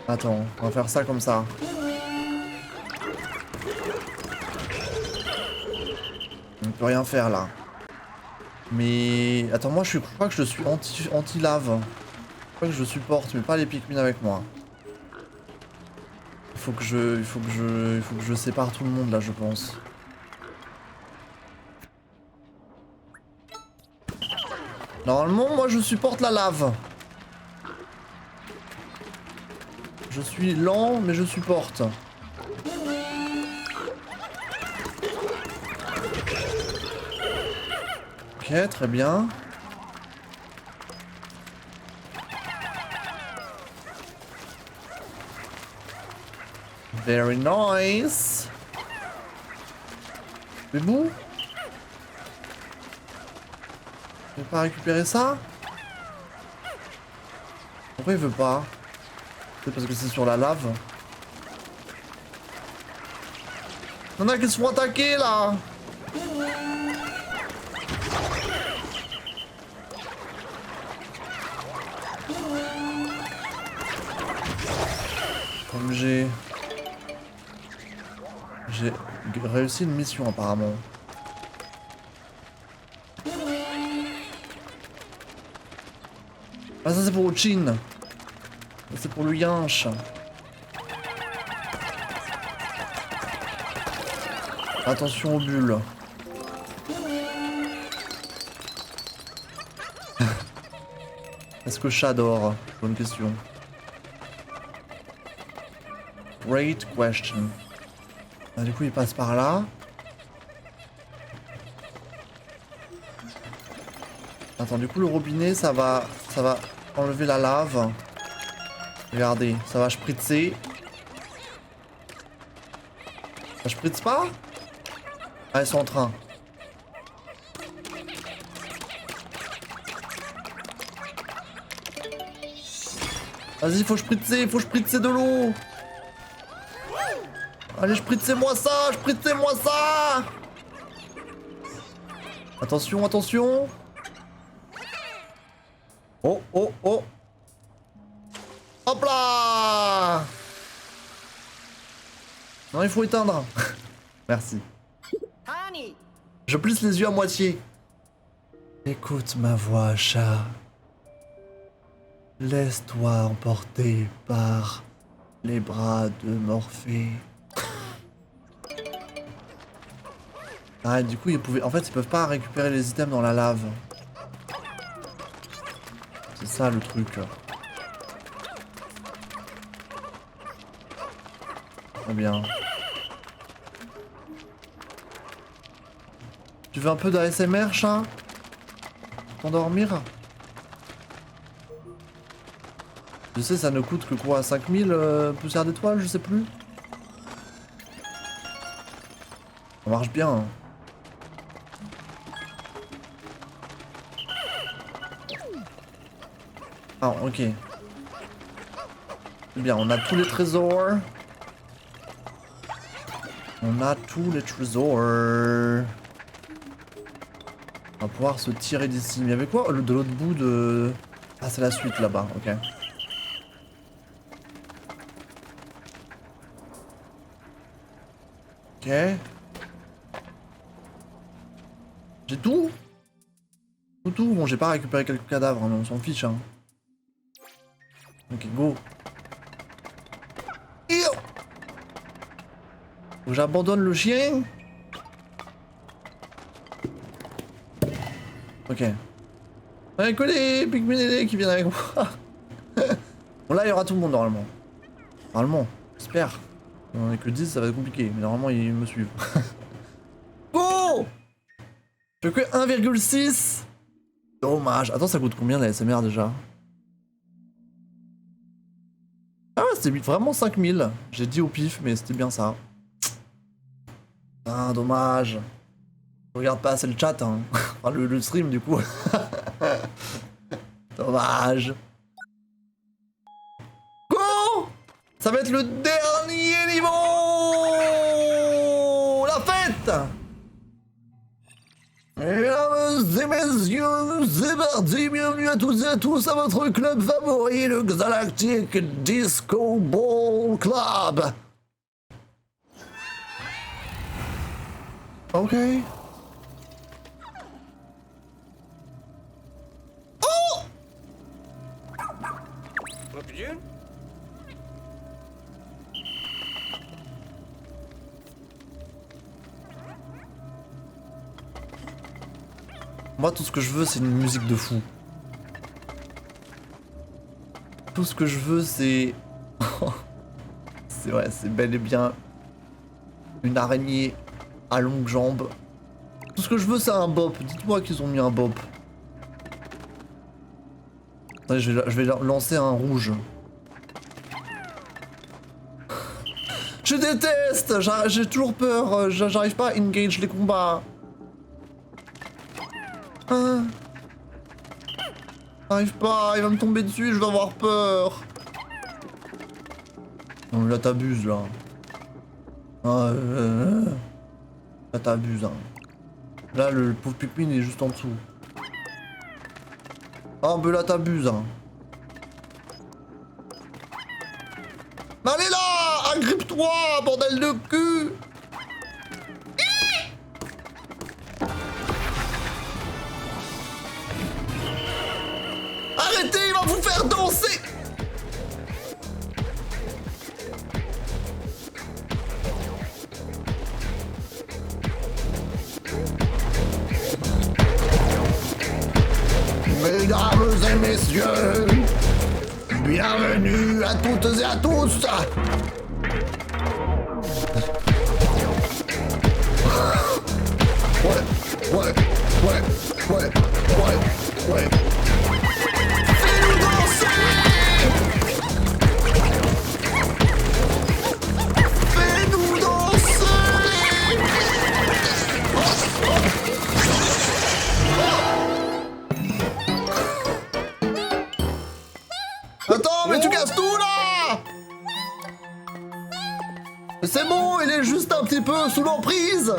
Attends, on va faire ça comme ça. On ne peut rien faire là. Mais... Attends, moi je crois que je suis anti-lave. Je crois que je supporte, mais pas les Pikmin avec moi. Il faut que je sépare tout le monde là, je pense. Normalement, moi je supporte la lave. Je suis lent, mais je supporte. Ok, très bien. Very nice. C'est bon? Il veut pas récupérer ça? Pourquoi il veut pas? C'est parce que c'est sur la lave. Il y en a qui se font attaquer là! Comme j'ai réussi une mission apparemment. Ah, ça c'est pour Ochin. C'est pour le Yinche. Attention aux bulles. Est-ce que chat dort? Bonne question. Great question. Ah, du coup, il passe par là. Attends, du coup, le robinet, ça va enlever la lave. Regardez, ça va spritzer. Ça spritze pas? Ah, ils sont en train. Vas-y, faut spritzer de l'eau. Allez, spritzez-moi ça, spritzez-moi ça. Attention, attention. Oh, oh, oh. Hop là! Non, il faut éteindre. Merci. Je plisse les yeux à moitié. Écoute ma voix, chat. Laisse-toi emporter par les bras de Morphée. Ah, du coup, en fait, ils peuvent pas récupérer les items dans la lave. C'est ça le truc. Très bien. Tu veux un peu d'ASMR, chat? T'endormir? Je sais, ça ne coûte que quoi? 5000 poussières d'étoiles, je sais plus. Ça marche bien. Hein. Ah, ok. C'est bien, on a tous les trésors. On a tous les trésors. On va pouvoir se tirer d'ici. Mais il y avait quoi de l'autre bout de... Ah, c'est la suite là-bas, ok. Ok. J'ai tout. Tout. Bon, j'ai pas récupéré quelques cadavres, hein, mais on s'en fiche. Hein. Ok, go. Faut que j'abandonne le chien. Ok. Ouais, que les Pikmin qui viennent avec moi. Bon, là, il y aura tout le monde normalement. Normalement, j'espère. On est que 10, ça va être compliqué. Mais normalement, ils me suivent. Go! Je fais que 1,6. Dommage. Attends, ça coûte combien la SMR déjà? Ah ouais, c'était vraiment 5000. J'ai dit au pif, mais c'était bien ça. Ah, dommage. Je regarde pas assez le chat, hein. Enfin, le stream, du coup. Dommage. Go! Ça va être le dernier niveau! La fête! Mesdames et messieurs, c'est parti, bienvenue à toutes et à tous à votre club favori, le Galactic Disco Ball Club. Ok. Oh! Moi, tout ce que je veux, c'est une musique de fou. Tout ce que je veux, c'est... c'est vrai, c'est bel et bien une araignée à longues jambes. Tout ce que je veux, c'est un bop. Dites-moi qu'ils ont mis un bop. Attendez, je vais lancer un rouge. Je déteste! J'ai toujours peur. J'arrive pas à engage les combats. Hein? J'arrive pas, il va me tomber dessus, je vais avoir peur. Non, là t'abuses là. Là t'abuses hein. Là le pauvre Pikmin est juste en dessous. Ah mais là t'abuses hein. Mais allez là! Agrippe-toi, bordel de cul! Arrêtez, il va vous faire danser! Mesdames et messieurs, bienvenue à toutes et à tous! Ouais. Fais-nous danser! Fais-nous danser! Attends, mais tu casses tout là! C'est bon, il est juste un petit peu sous l'emprise!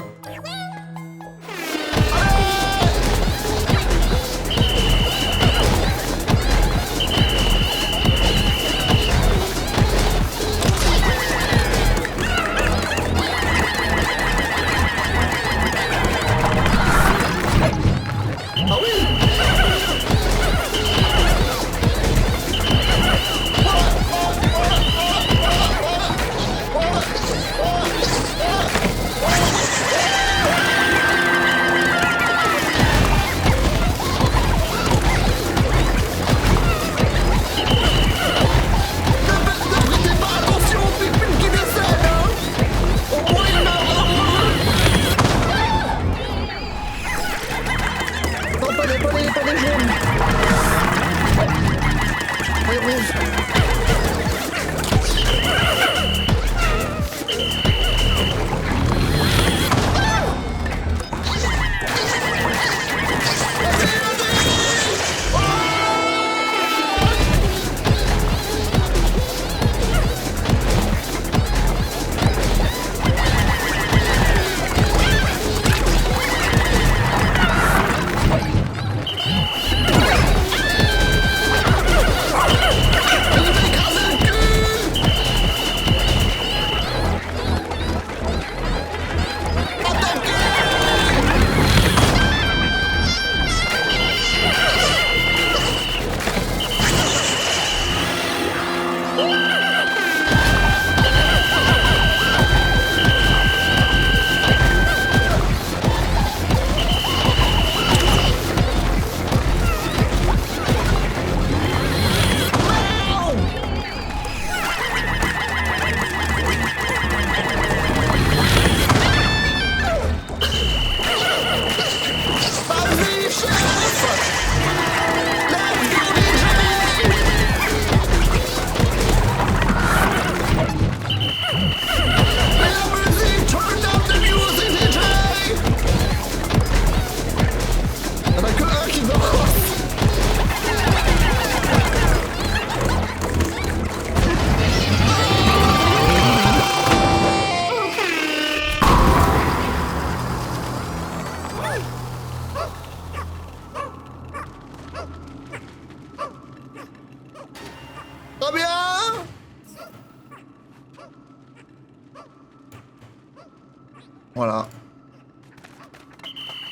Voilà.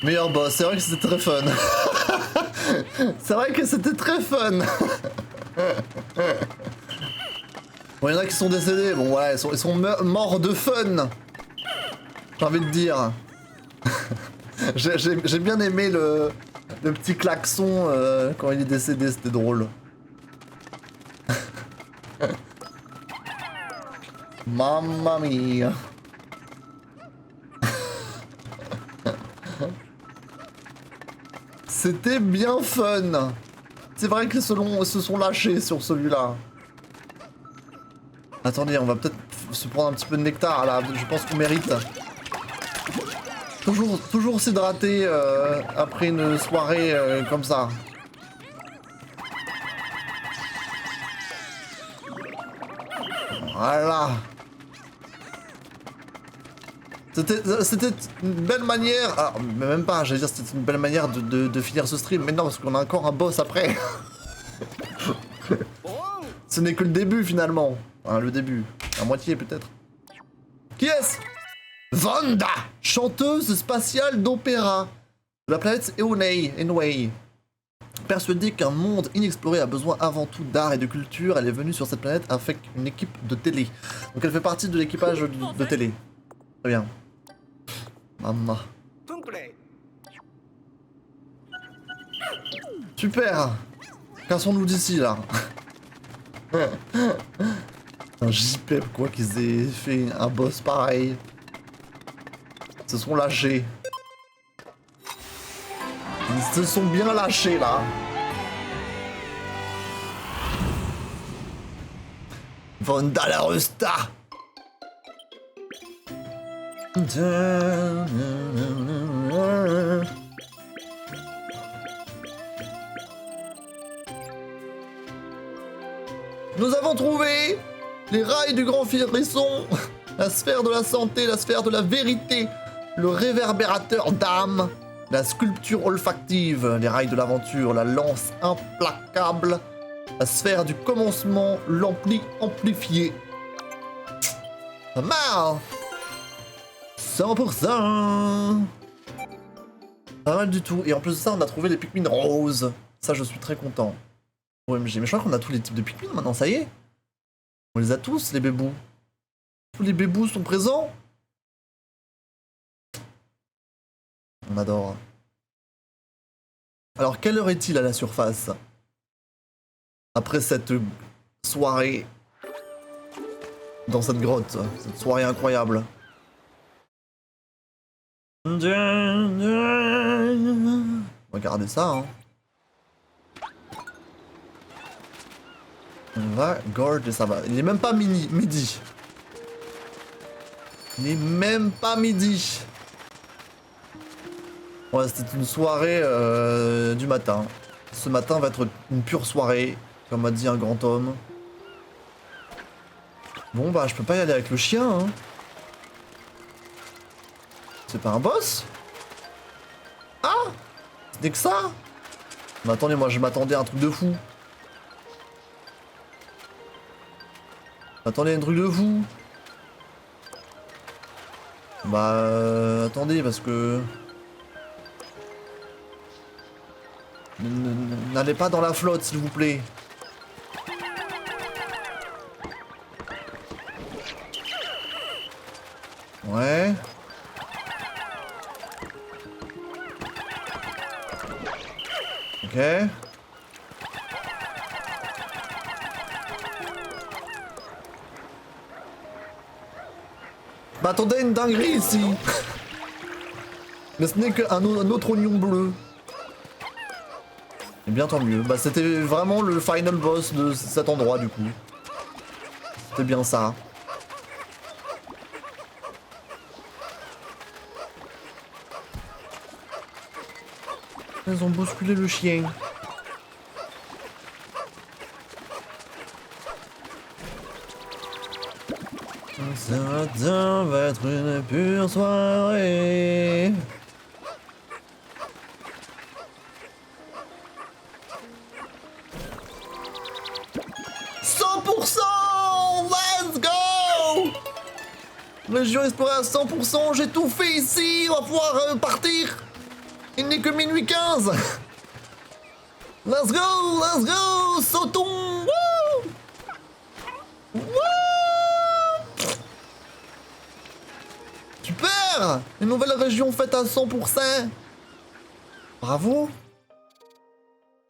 Meilleur boss, c'est vrai que c'était très fun. C'est vrai que c'était très fun. Bon, il y en a qui sont décédés, bon voilà, ils sont morts de fun. J'ai envie de dire. J'ai bien aimé le petit klaxon quand il est décédé, c'était drôle. Mamma mia. C'était bien fun. C'est vrai qu'ils se sont lâchés sur celui-là. Attendez, on va peut-être se prendre un petit peu de nectar là, je pense qu'on mérite. Toujours s'hydrater après une soirée comme ça. Voilà. C'était une belle manière. Ah, mais même pas, j'allais dire c'était une belle manière de finir ce stream. Mais non, parce qu'on a encore un boss après. Ce n'est que le début finalement. Enfin, le début. À moitié peut-être. Qui est-ce? Vanda, chanteuse spatiale d'opéra de la planète Enway. Persuadée qu'un monde inexploré a besoin avant tout d'art et de culture, elle est venue sur cette planète avec une équipe de télé. Donc elle fait partie de l'équipage de télé. Très bien. Maman. Super. Cassons-nous d'ici là. Un JP quoi qu'ils aient fait un boss pareil. Ils se sont lâchés. Ils se sont bien lâchés là. Vanda la Rusta. Nous avons trouvé les rails du grand frisson, la sphère de la santé, la sphère de la vérité, le réverbérateur d'âme, la sculpture olfactive, les rails de l'aventure, la lance implacable, la sphère du commencement, l'ampli amplifié. Pas mal. 100%. Pas mal du tout. Et en plus de ça, on a trouvé les Pikmin roses. Ça, je suis très content. OMG. Mais je crois qu'on a tous les types de Pikmin maintenant, ça y est. On les a tous, les bébous. Tous les bébous sont présents. On adore. Alors, quelle heure est-il à la surface? Après cette soirée dans cette grotte, cette soirée incroyable. Regardez ça, hein. On va gorger, ça va. Il est même pas midi. Il est même pas midi. Ouais, c'était une soirée du matin. Ce matin va être une pure soirée, comme a dit un grand homme. Bon bah je peux pas y aller avec le chien, hein. C'est pas un boss? Ah! C'était que ça? Mais attendez, moi je m'attendais à un truc de fou. Attendez, un truc de fou. Bah attendez parce que... N'allez pas dans la flotte s'il vous plaît. Ouais. Ok. Bah attendez, une dinguerie ici. Mais ce n'est qu'un autre oignon bleu. Et bien tant mieux. Bah c'était vraiment le final boss de cet endroit du coup. C'était bien ça. Ils ont bousculé le chien. Ce matin va être une pure soirée. Let's go! Région explorée à 100%, j'ai tout fait ici, on va pouvoir partir. Il n'est que minuit 15. Let's go, sautons. Woo! Woo! Super. Une nouvelle région faite à 100%. Bravo.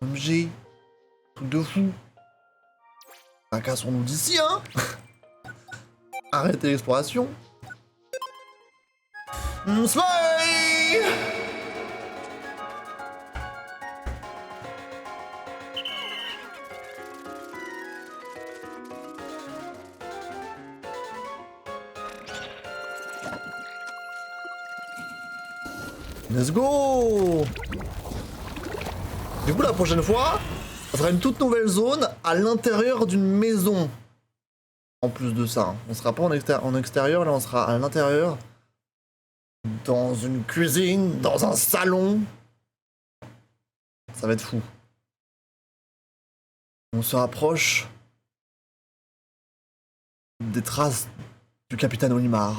MG. Truc de fou. Cassons-nous d'ici, hein. Arrêtez l'exploration. Slay! Let's go! Du coup, la prochaine fois, ça sera une toute nouvelle zone à l'intérieur d'une maison. En plus de ça, on sera pas en extérieur, là on sera à l'intérieur. Dans une cuisine, dans un salon. Ça va être fou. On se rapproche des traces du capitaine Olimar.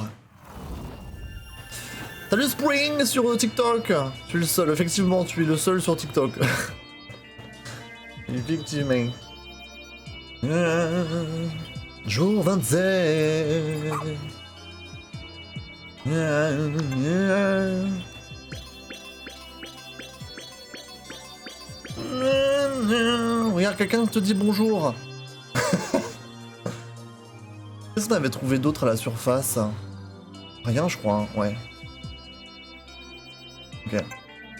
Salut Spring sur TikTok. Tu es le seul, effectivement, tu es le seul sur TikTok. Effectivement. Jour 27. Regarde, quelqu'un te dit bonjour. Qu'est-ce qu'on avait trouvé d'autre à la surface? Rien, je crois, hein. Ouais. Ok.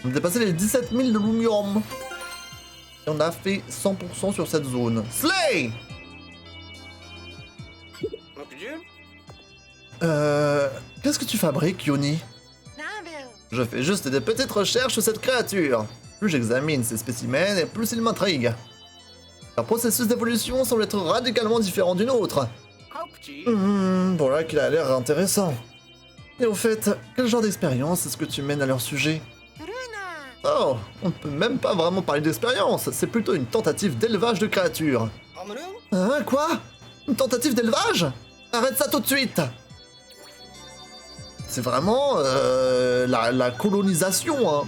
On a dépassé les 17 000 de Lumium. Et on a fait 100% sur cette zone. Slay! Qu'est-ce que tu fabriques, Yoni? Je fais juste des petites recherches sur cette créature. Plus j'examine ces spécimens, et plus ils m'intriguent. Leur processus d'évolution semble être radicalement différent d'une autre. Voilà qu'il a l'air intéressant. Et au fait, quel genre d'expérience est-ce que tu mènes à leur sujet? Oh, on ne peut même pas vraiment parler d'expérience, c'est plutôt une tentative d'élevage de créatures. Hein, quoi? Une tentative d'élevage? Arrête ça tout de suite! C'est vraiment la colonisation, hein.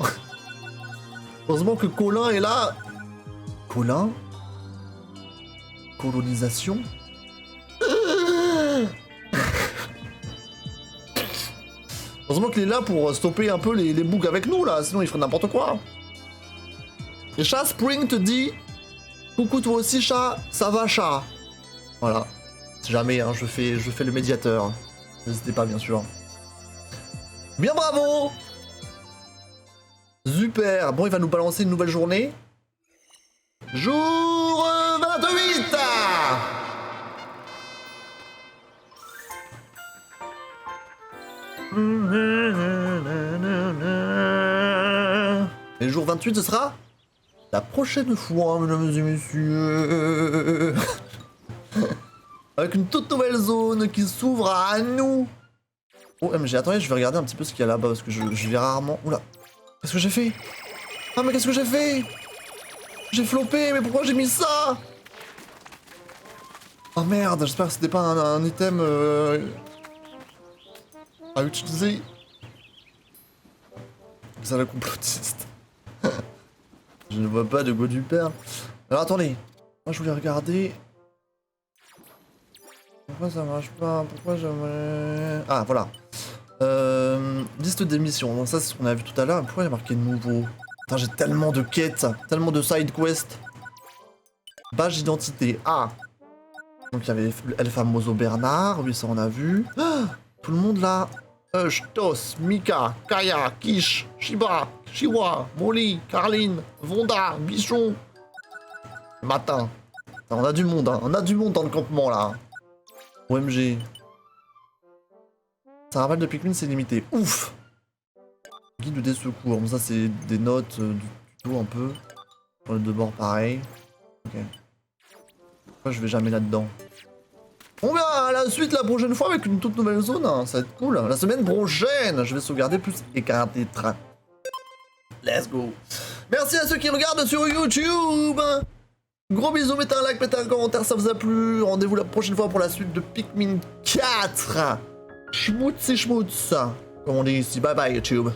Heureusement que Colin est là. Colin? Colonisation? Heureusement qu'il est là pour stopper un peu les bugs avec nous, là, sinon il ferait n'importe quoi. Et chat Spring te dit: coucou toi aussi chat, ça va chat. Voilà. Si jamais, hein, je fais le médiateur. N'hésitez pas, bien sûr. Bien bravo! Super. Bon, il va nous balancer une nouvelle journée. Jour 28. Et le jour 28, ce sera la prochaine fois, mesdames et messieurs. Avec une toute nouvelle zone qui s'ouvre à nous. OMG, attendez, je vais regarder un petit peu ce qu'il y a là-bas parce que je vais rarement... Oula, qu'est-ce que j'ai fait? Ah mais qu'est-ce que j'ai fait? J'ai floppé, mais pourquoi j'ai mis ça? Oh merde, j'espère que c'était pas un item à utiliser. C'est la complotiste. Je ne vois pas de quoi tu parles. Alors attendez, moi je voulais regarder... Pourquoi ça marche pas? Pourquoi jamais... Ah voilà. Liste des missions. Donc ça c'est ce qu'on a vu tout à l'heure. Pourquoi il y a marqué nouveau? Putain, j'ai tellement de quêtes, tellement de side quests. Badge d'identité. Ah. Donc il y avait El Famoso Bernard. Oui, ça on a vu. Ah, tout le monde là. Tos, Mika, Kaya, Kish, Shiba, Shiwa, Molly, Carline, Vonda, Bichon. Matin. On a du monde, hein. On a du monde dans le campement là. OMG. Ça rappelle de Pikmin, c'est limité. Ouf! Guide des secours. Bon, ça, c'est des notes du tuto un peu. Pour les deux bords, pareil. Ok. Pourquoi je vais jamais là-dedans? On verra à la suite la prochaine fois avec une toute nouvelle zone. Hein. Ça va être cool. La semaine prochaine, je vais sauvegarder plus écarté train. Let's go. Merci à ceux qui regardent sur YouTube. Gros bisous, mettez un like, mettez un commentaire, ça vous a plu. Rendez-vous la prochaine fois pour la suite de Pikmin 4. Schmutzi schmutz, comme on dit ici. Bye bye YouTube.